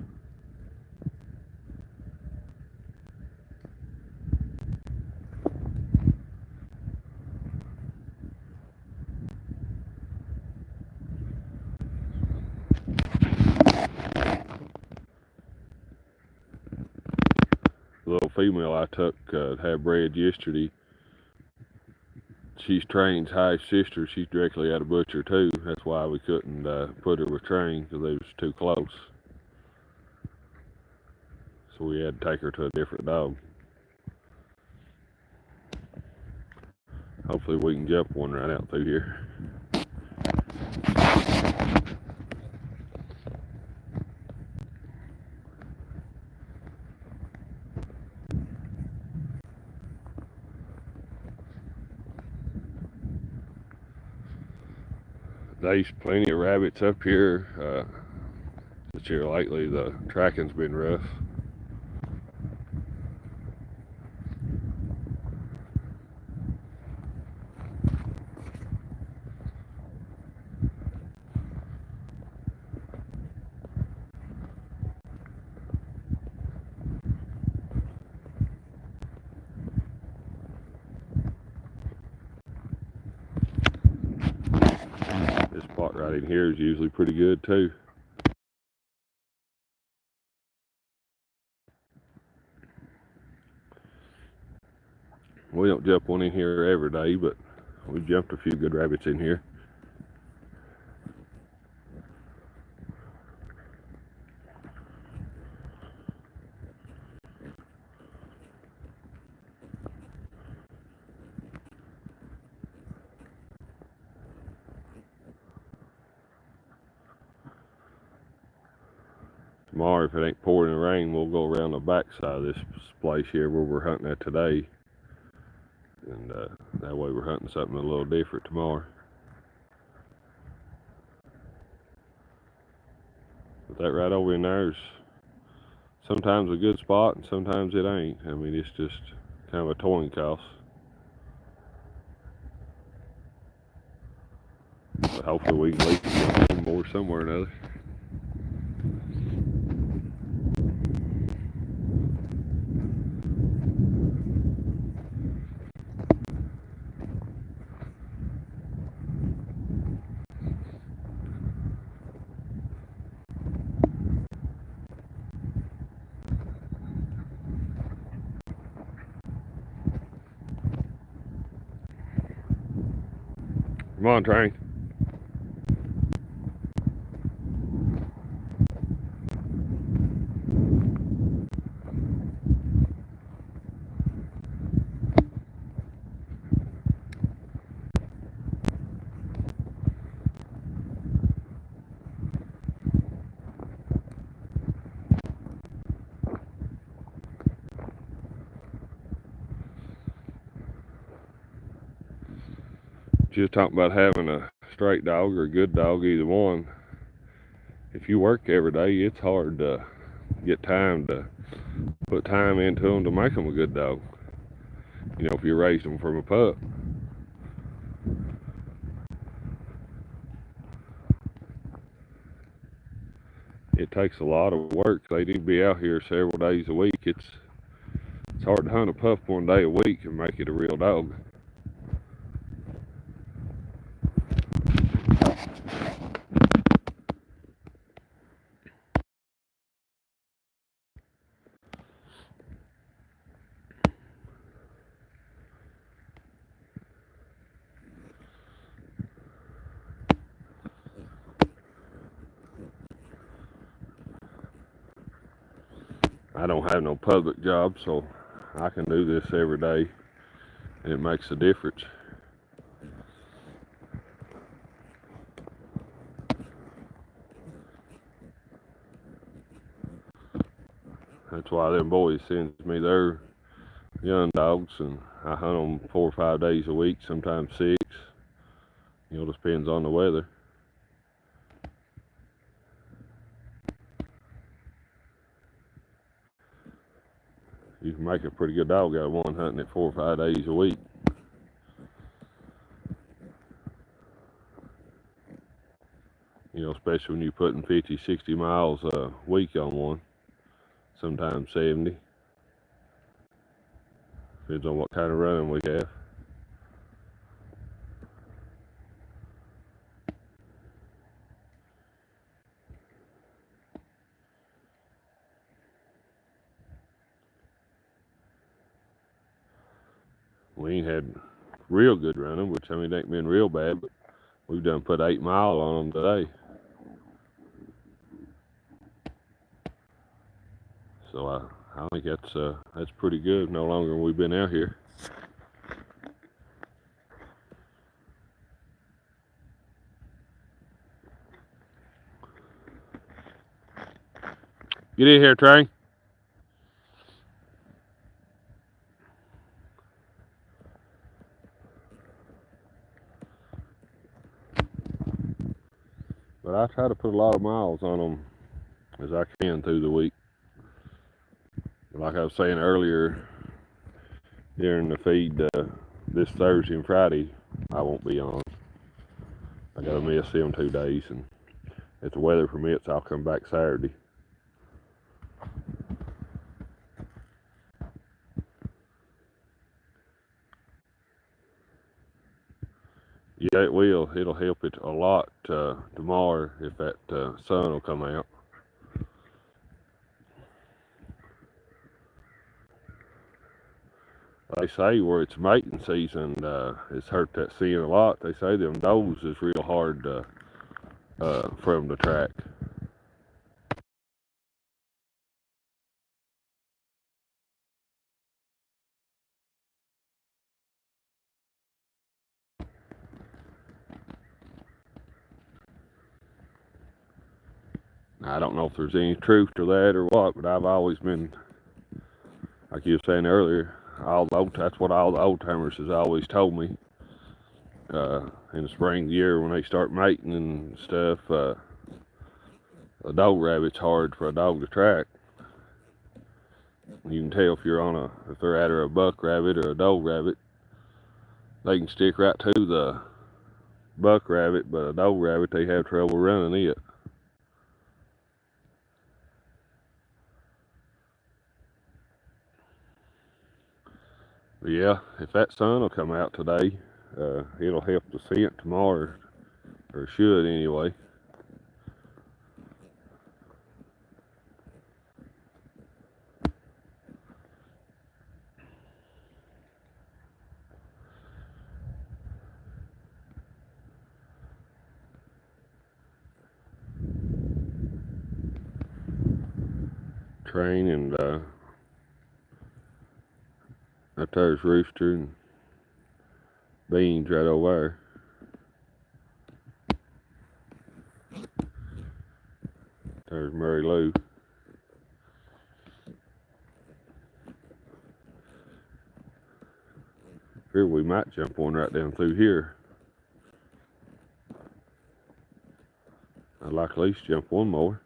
The little female I took had bred yesterday. She's Train's highest sister. She's directly out of butcher too. That's why we couldn't put her with Train, because they was too close. So we had to take her to a different dog. Hopefully we can jump one right out through here. There's plenty of rabbits up here. This year lately the tracking's been rough. This spot right in here is usually pretty good too. We don't jump one in here every day, but we jumped a few good rabbits in here. Tomorrow, if it ain't pouring rain, we'll go around the back side of this place here where we're hunting at today. And that way we're hunting something a little different tomorrow. But that right over in there is sometimes a good spot and sometimes it ain't. I mean, it's just kind of a coin toss. But hopefully we can leak some more somewhere or another. Come on, Train. Just talking about having a straight dog or a good dog, either one. If you work every day, it's hard to get time to put time into them to make them a good dog. You know, if you raised them from a pup. It takes a lot of work. They need to be out here several days a week. It's hard to hunt a pup one day a week and make it a real dog. I don't have no public job, so I can do this every day, and it makes a difference. That's why them boys sends me their young dogs, and I hunt them 4 or 5 days a week, sometimes 6. Depends on the weather. You can make a pretty good dog out of one hunting it 4 or 5 days a week. Especially when you're putting 50, 60 miles a week on one, sometimes 70. Depends on what kind of running we have. We ain't had real good running, which ain't been real bad, but we've done put 8 mile on them today. So I think that's pretty good. No longer than we've been out here. Get in here, Trey. But I try to put a lot of miles on them as I can through the week. Like I was saying earlier during the feed, this Thursday and Friday I won't be on. I gotta miss them 2 days, and if the weather permits, I'll come back Saturday. Yeah, it will. It'll help it a lot tomorrow if that sun will come out. They say where it's mating season, it's hurt that seeing a lot. They say them does is real hard for them to track. I don't know if there's any truth to that or what, but I've always been, like you were saying earlier, that's what all the old timers has always told me. In the spring of the year when they start mating and stuff, a dog rabbit's hard for a dog to track. You can tell if they're after a buck rabbit or a dog rabbit. They can stick right to the buck rabbit, but a dog rabbit, they have trouble running it. But yeah, if that sun will come out today, it'll help the scent tomorrow, or should anyway. Train and that there's Rooster and Beans right over there. There's Mary Lou. Here we might jump one right down through here. I'd like at least jump one more.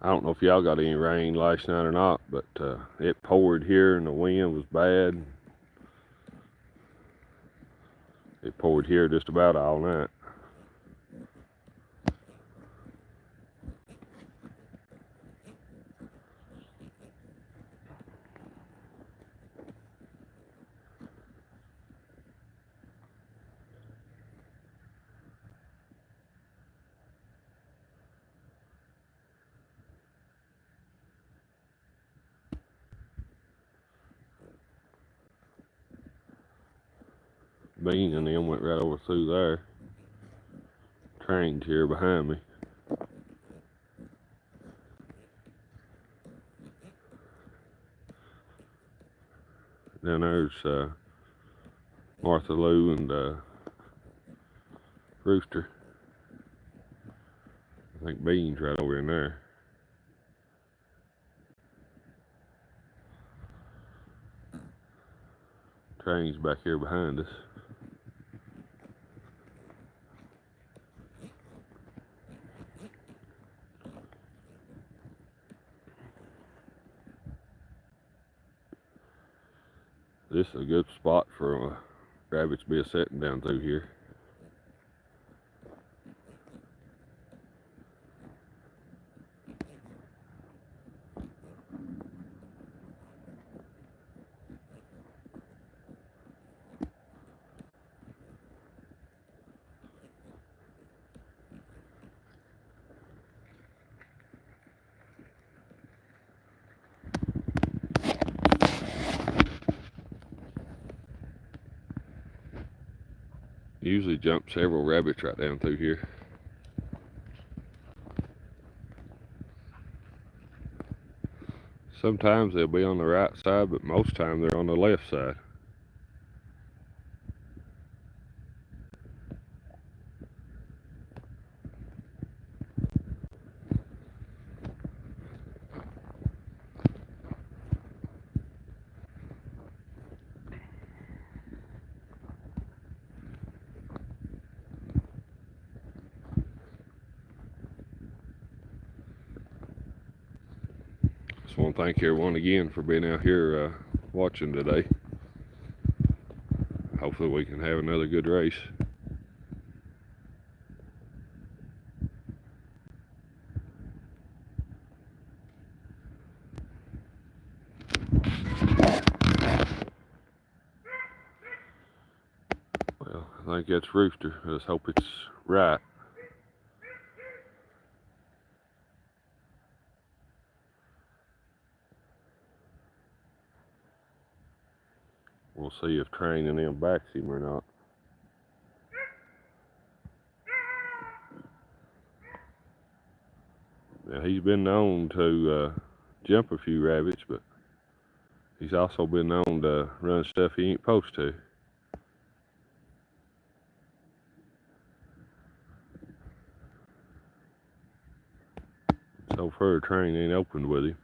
I don't know if y'all got any rain last night or not, but it poured here and the wind was bad. It poured here just about all night. Bean and them went right over through there. Train's here behind me. Then there's Martha Lou and Rooster. I think Bean's right over in there. Train's back here behind us. This is a good spot for rabbits to be sitting down through here. Usually jump several rabbits right down through here. Sometimes they'll be on the right side, but most times they're on the left side. Just want to thank everyone again for being out here watching today. Hopefully we can have another good race. Well, I think that's Rooster. Let's hope it's right. We'll see if Train and them backs him or not. Now, he's been known to jump a few rabbits, but he's also been known to run stuff he ain't supposed to. So far, Train ain't opened with him.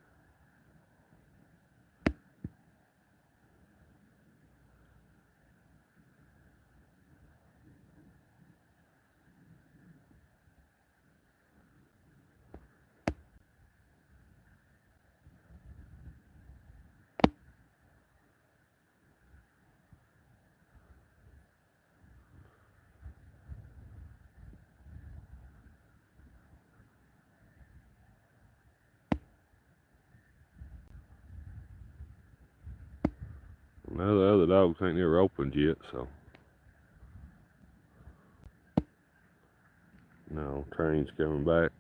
Now, the other dogs ain't never opened yet, so. No, Train's coming back.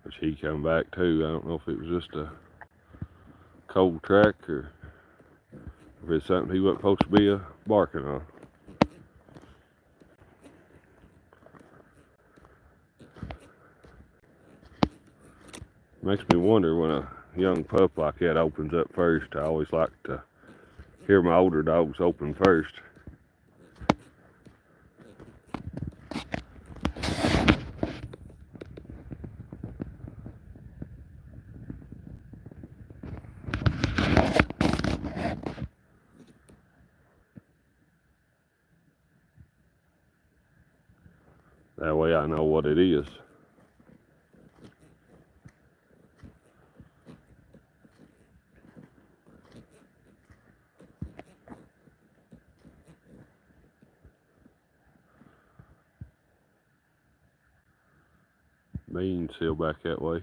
But he come back too. I don't know if it was just a cold track or if it's something he wasn't supposed to be barking on. Makes me wonder when a young pup like that opens up first. I always like to hear my older dogs open first. That way I know what it is. Beans still back that way.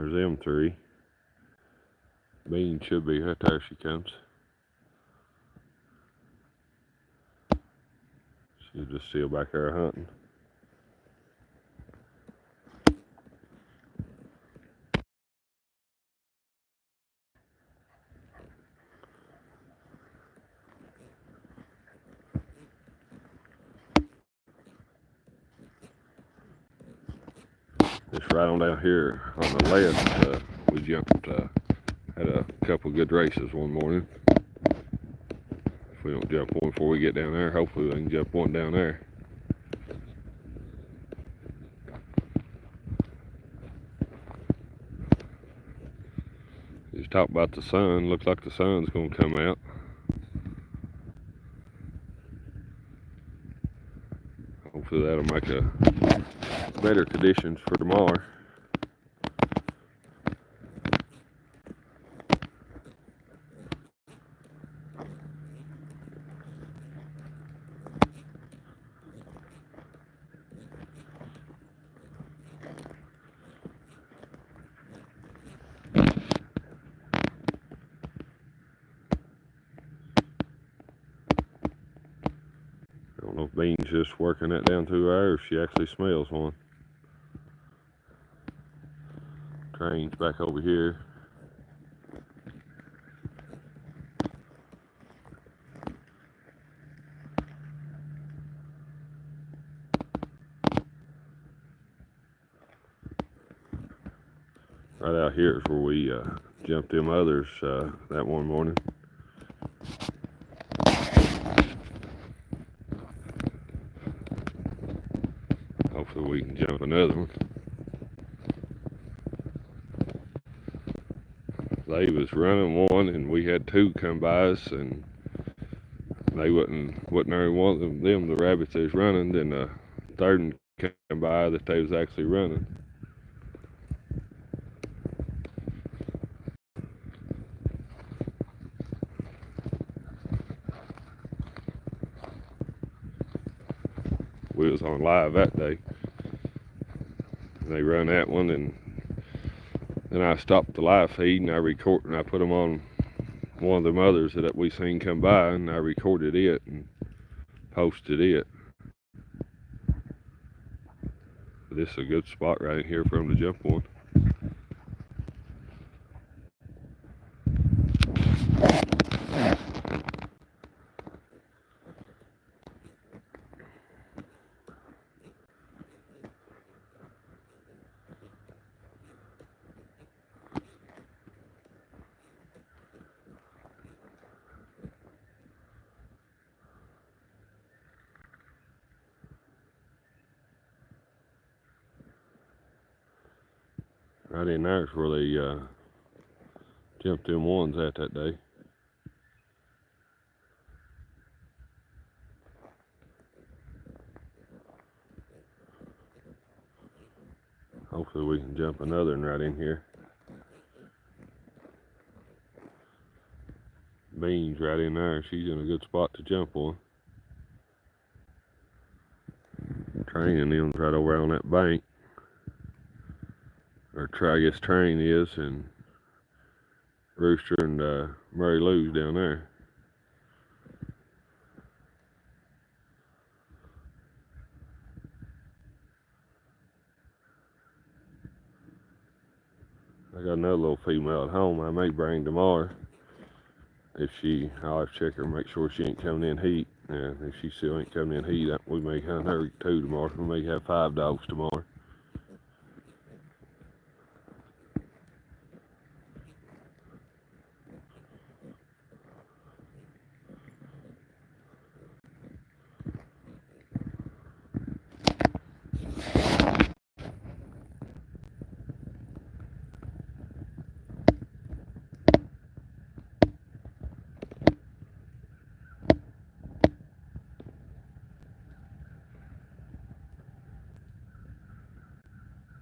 There's them three. Bean should be right there. She comes. She's just still back there hunting. Just right on down here on the left, we jumped, had a couple good races one morning. If we don't jump one before we get down there, hopefully we can jump one down there. Just talk about the sun. Looks like the sun's going to come out. Hopefully that'll make a better conditions for tomorrow. I don't know if Bean's just working that down through there or if she actually smells one. Train's back over here. Right out here is where we jumped them others that one morning. Hopefully we can jump another one. They was running one and we had two come by us, and they wasn't there one of them the rabbits they was running. Then the third one came by that they was actually running. We was on live that day. They run that one, and then I stopped the live feed and I put them on one of them others that we seen come by, and I recorded it and posted it. This is a good spot right here for them to jump on. Right in there is where they jumped them ones at that day. Hopefully we can jump another one right in here. Bean's right in there. She's in a good spot to jump on. Train and them's right over on that bank. Or I guess Train is, and Rooster and Murray Lou's down there. I got another little female at home I may bring tomorrow. I'll have to check her and make sure she ain't coming in heat. And if she still ain't coming in heat, we may hunt her too tomorrow. We may have 5 dogs tomorrow.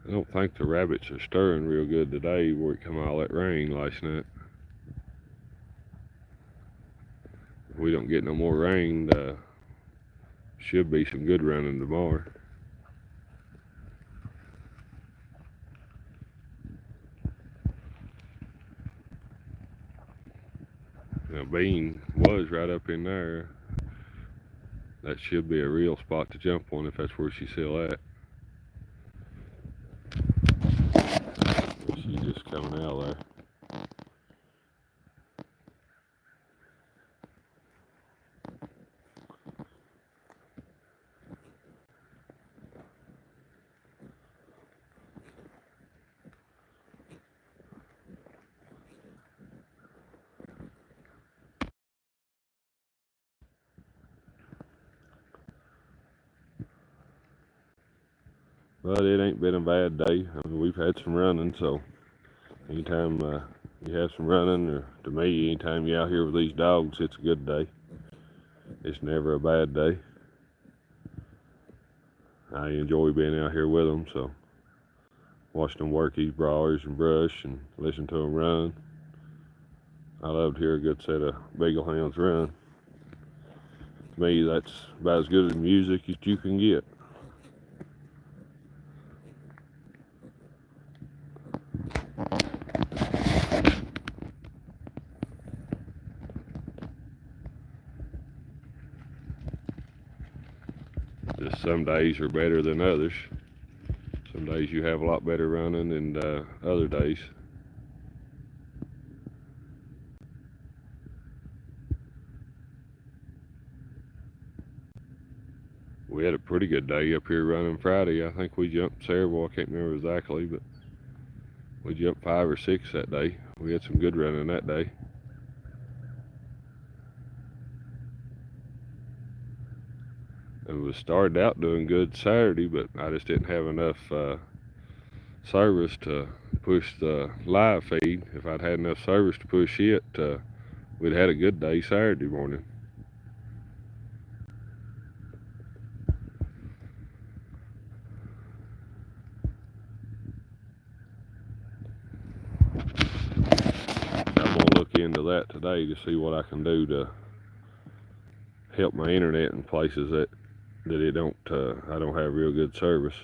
I don't think the rabbits are stirring real good today where it come all that rain last night. If we don't get no more rain, should be some good running tomorrow. Now, Bean was right up in there. That should be a real spot to jump on if that's where she's still at. She's just coming out there. But it ain't been a bad day. I mean, we've had some running, so anytime you have some running, or to me, anytime you're out here with these dogs, it's a good day. It's never a bad day. I enjoy being out here with them, so watching them work these briars and brush and listen to them run. I love to hear a good set of beagle hounds run. To me, that's about as good as music as you can get. Just some days are better than others. Some days you have a lot better running than other days. We had a pretty good day up here running Friday. I think we jumped several. I can't remember exactly, but we jumped 5 or 6 that day. We had some good running that day. And we started out doing good Saturday, but I just didn't have enough service to push the live feed. If I'd had enough service to push it, we'd had a good day Saturday morning. I'm gonna look into that today to see what I can do to help my internet in places that it don't I don't have real good service.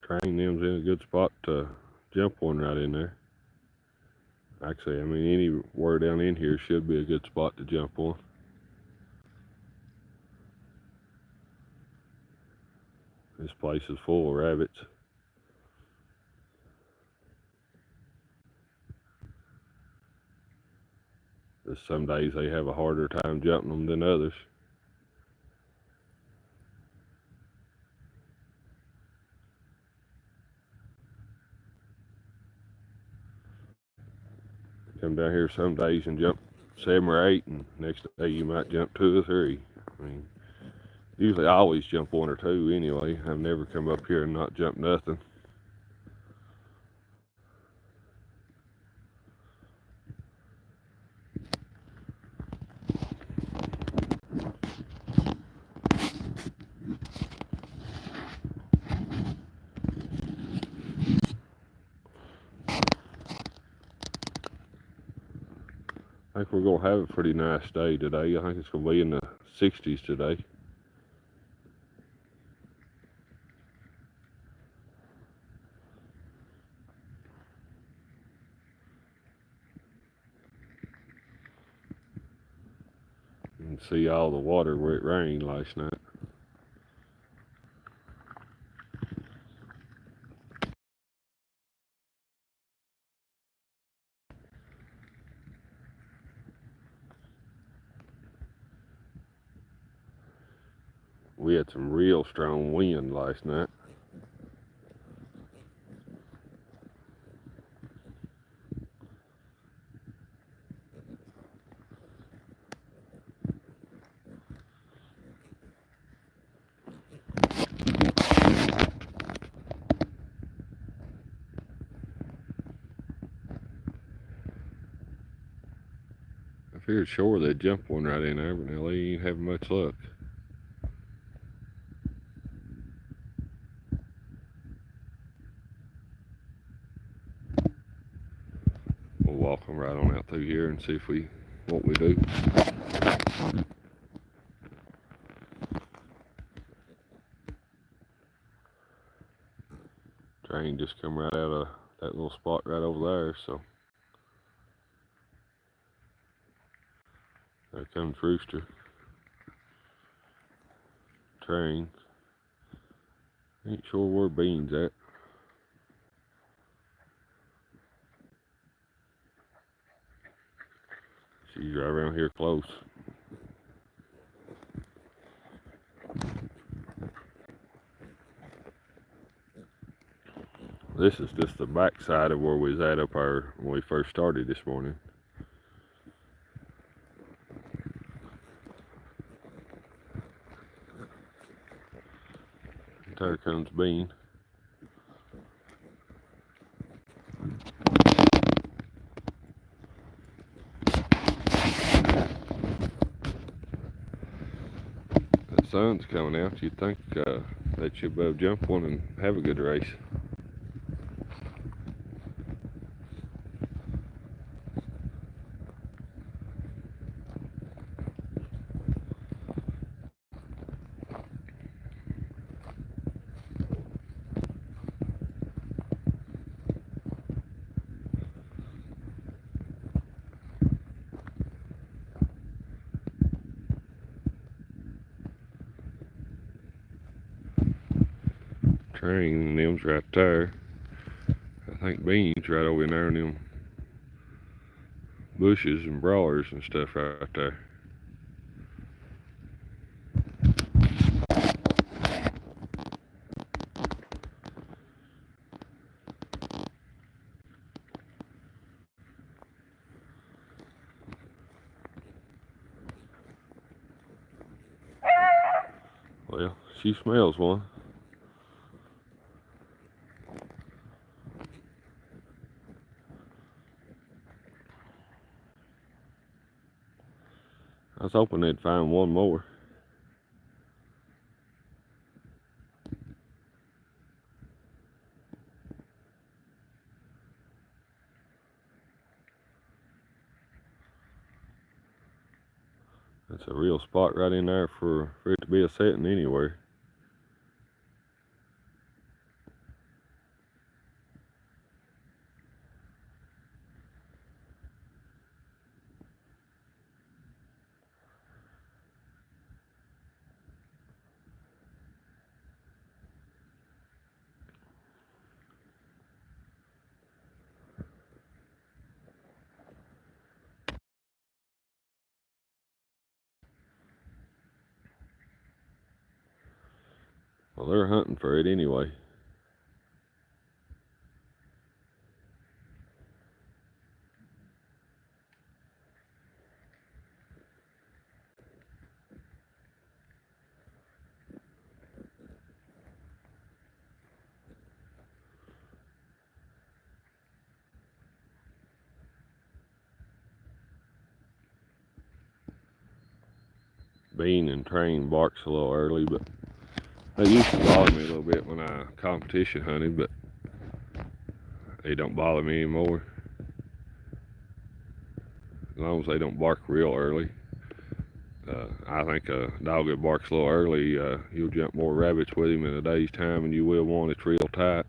Train them's in a good spot to jump one right in there. Actually, I mean, anywhere down in here should be a good spot to jump on. This place is full of rabbits. Just some days they have a harder time jumping them than others. Come down here some days and jump 7 or 8, and next day you might jump 2 or 3. I mean, usually I always jump 1 or 2 anyway. I've never come up here and not jumped nothing. I think we're going to have a pretty nice day today. I think it's going to be in the 60s today. You can see all the water where it rained last night. We had some real strong wind last night. Figured sure they'd jump one right in there, but now they ain't having much luck. We'll walk them right on out through here and see what we do. Train just come right out of that little spot right over there, so there comes Rooster. Train. Ain't sure where Bean's at. She's right around here close. This is just the back side of where we was at up there when we first started this morning. There comes Bean. The sun's coming out. You'd think that you'd be able to jump one and have a good race. Train and them's right there. I think Bean's right over in there in them bushes and brawlers and stuff right there. Well, she smells one. I was hoping they'd find one more. That's a real spot right in there for it to be a setting anywhere. Well, they're hunting for it anyway. Bean and Train barks a little early, but they used to bother me a little bit when I competition hunted, but they don't bother me anymore. As long as they don't bark real early. I think a dog that barks a little early, you'll jump more rabbits with him in a day's time than you will one that's real tight.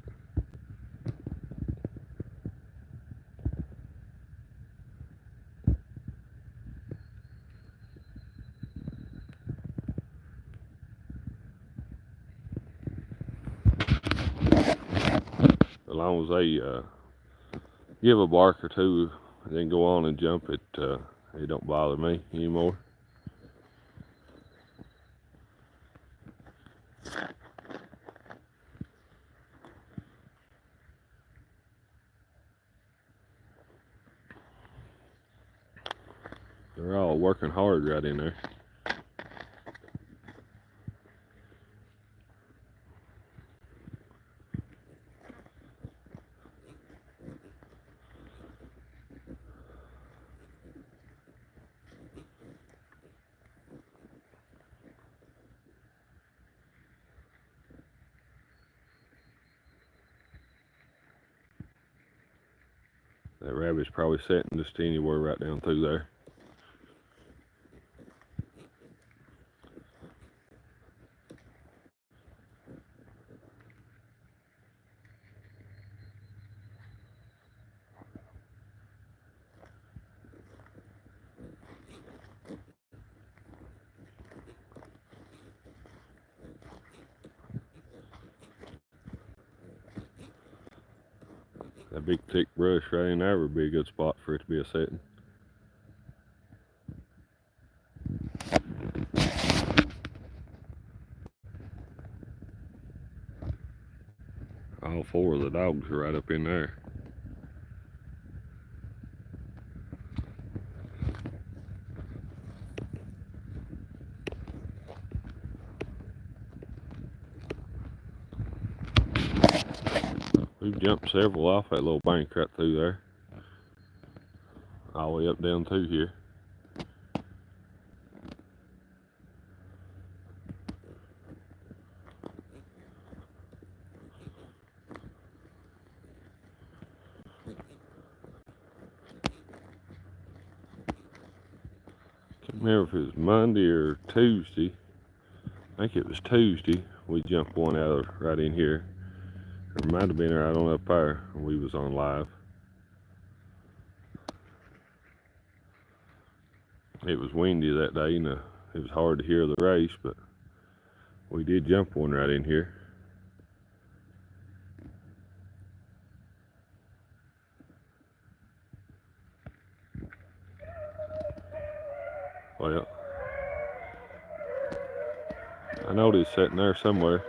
As long as they give a bark or two, then go on and jump it, it don't bother me anymore. They're all working hard right in there. That rabbit's probably sitting just anywhere right down through there. That big thick brush right in there would be a good spot for it to be a setting. All four of the dogs are right up in there. We've jumped several off that little bank right through there. All the way up down through here. Can't remember if it was Monday or Tuesday. I think it was Tuesday. We jumped one out of right in here. It might have been right on up there when we was on live. It was windy that day and it was hard to hear the race, but we did jump one right in here. Well, I know it's sitting there somewhere.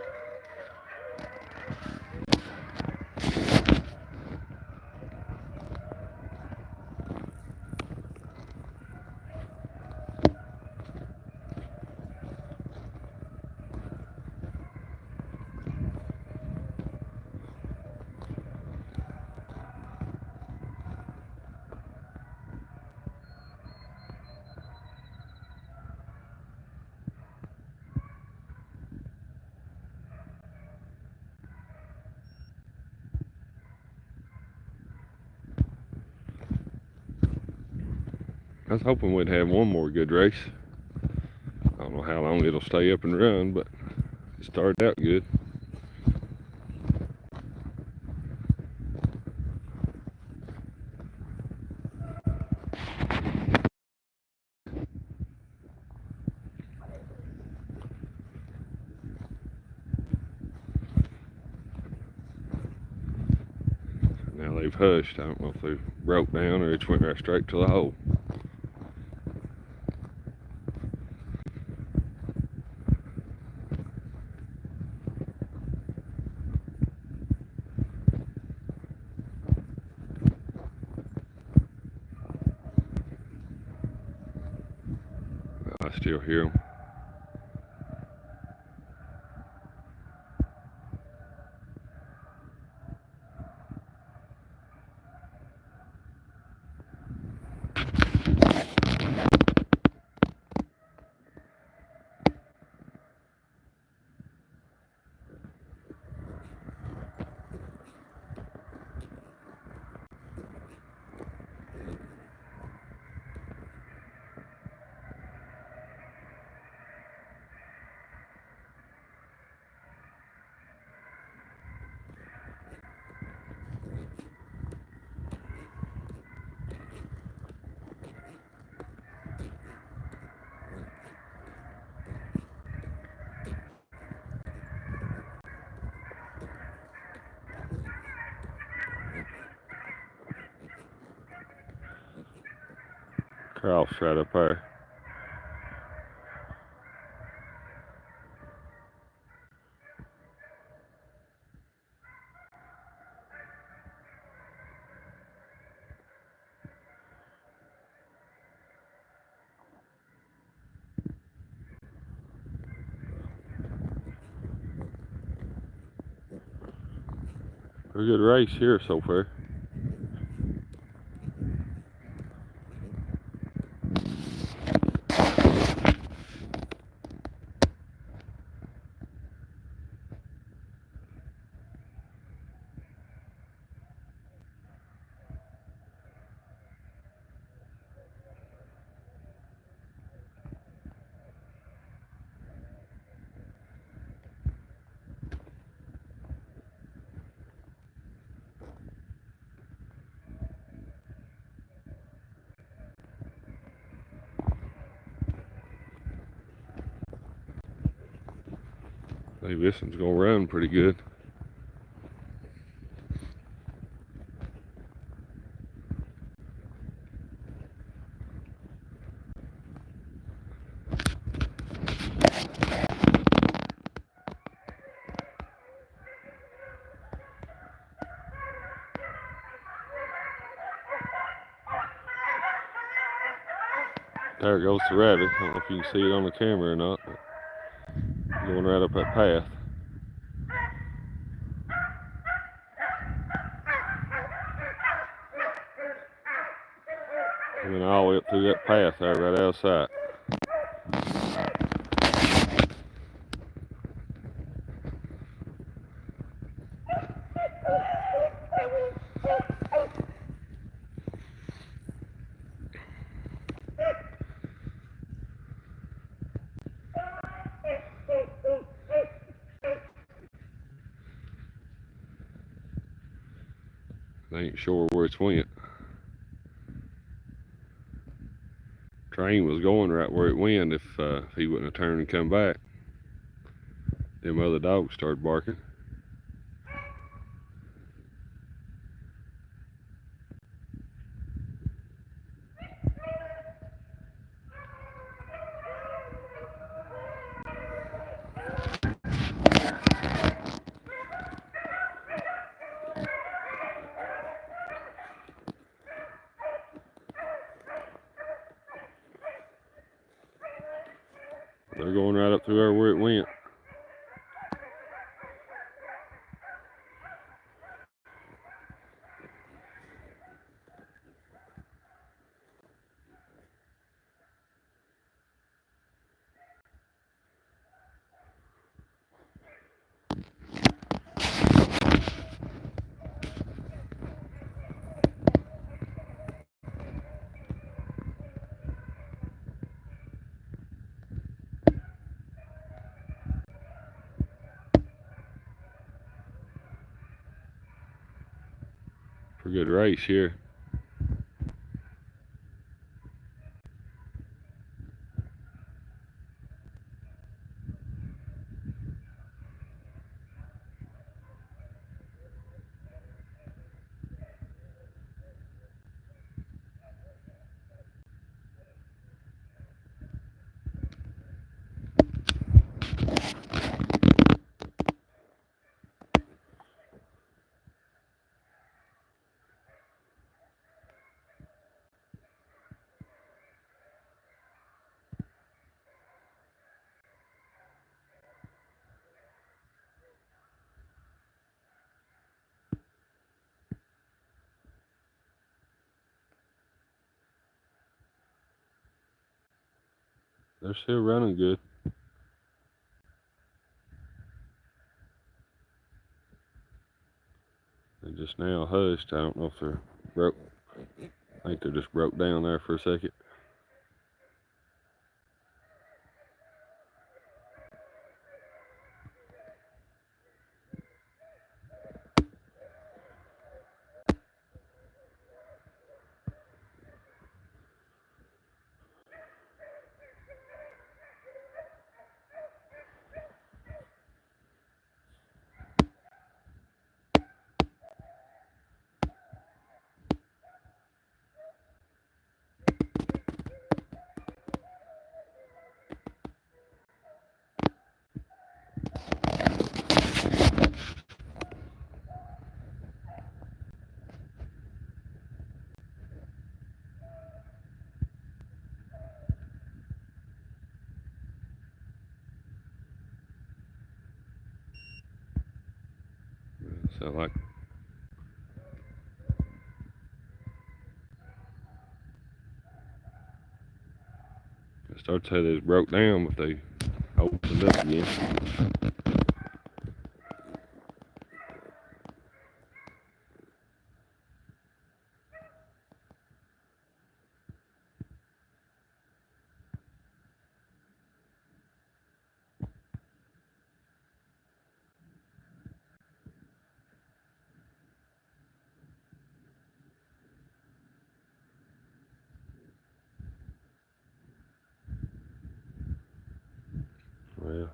I was hoping we'd have one more good race. I don't know how long it'll stay up and run, but it started out good. Now they've hushed. I don't know if they broke down or it went right straight to the hole. I still hear them. Cross right up there. Pretty good race here so far. I think this one's gonna run pretty good. There goes the rabbit. I don't know if you can see it on the camera or not, but going right up that path. And then all the way up through that path there right outside. I ain't sure where it's went. Train was going right where it went if he wouldn't have turned and come back. Them other dogs started barking. They're going right up through there where it went. Pretty good race here. They're still running good. They just now hushed. I don't know if they're broke. I think they just broke down there for a second. So like I started to say they broke down, but they opened up again. Well,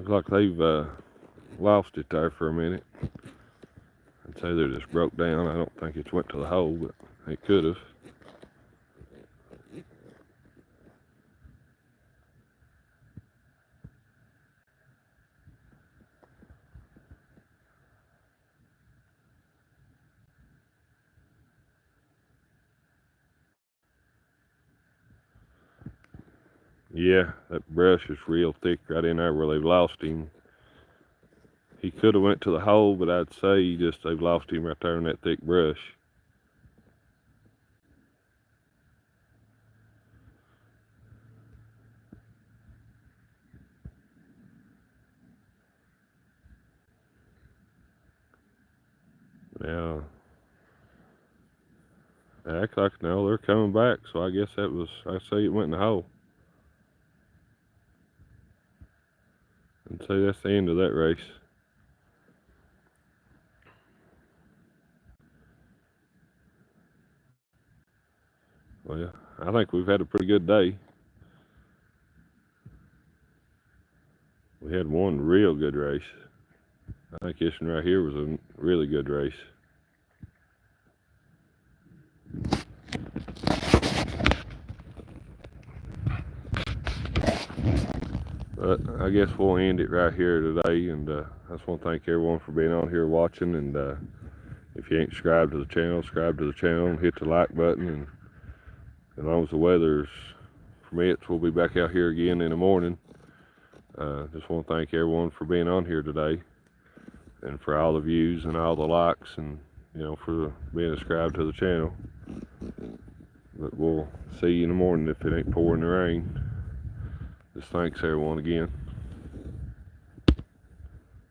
Looks like they've lost it there for a minute. I'd say they just broke down. I don't think it went to the hole, but it could have. Yeah, that brush is real thick right in there where they've lost him. He could have went to the hole, but I'd say they've lost him right there in that thick brush. Now, acts like no, they're coming back, so I guess I say it went in the hole. And say that's the end of that race. Well, I think we've had a pretty good day. We had one real good race. I think this one right here was a really good race. But I guess we'll end it right here today, and I just want to thank everyone for being on here watching, and if you ain't subscribed to the channel, subscribe to the channel and hit the like button, and as long as the weather's permits, we'll be back out here again in the morning. Just want to thank everyone for being on here today, and for all the views and all the likes, and for being subscribed to the channel. But we'll see you in the morning if it ain't pouring the rain. Just thanks everyone again.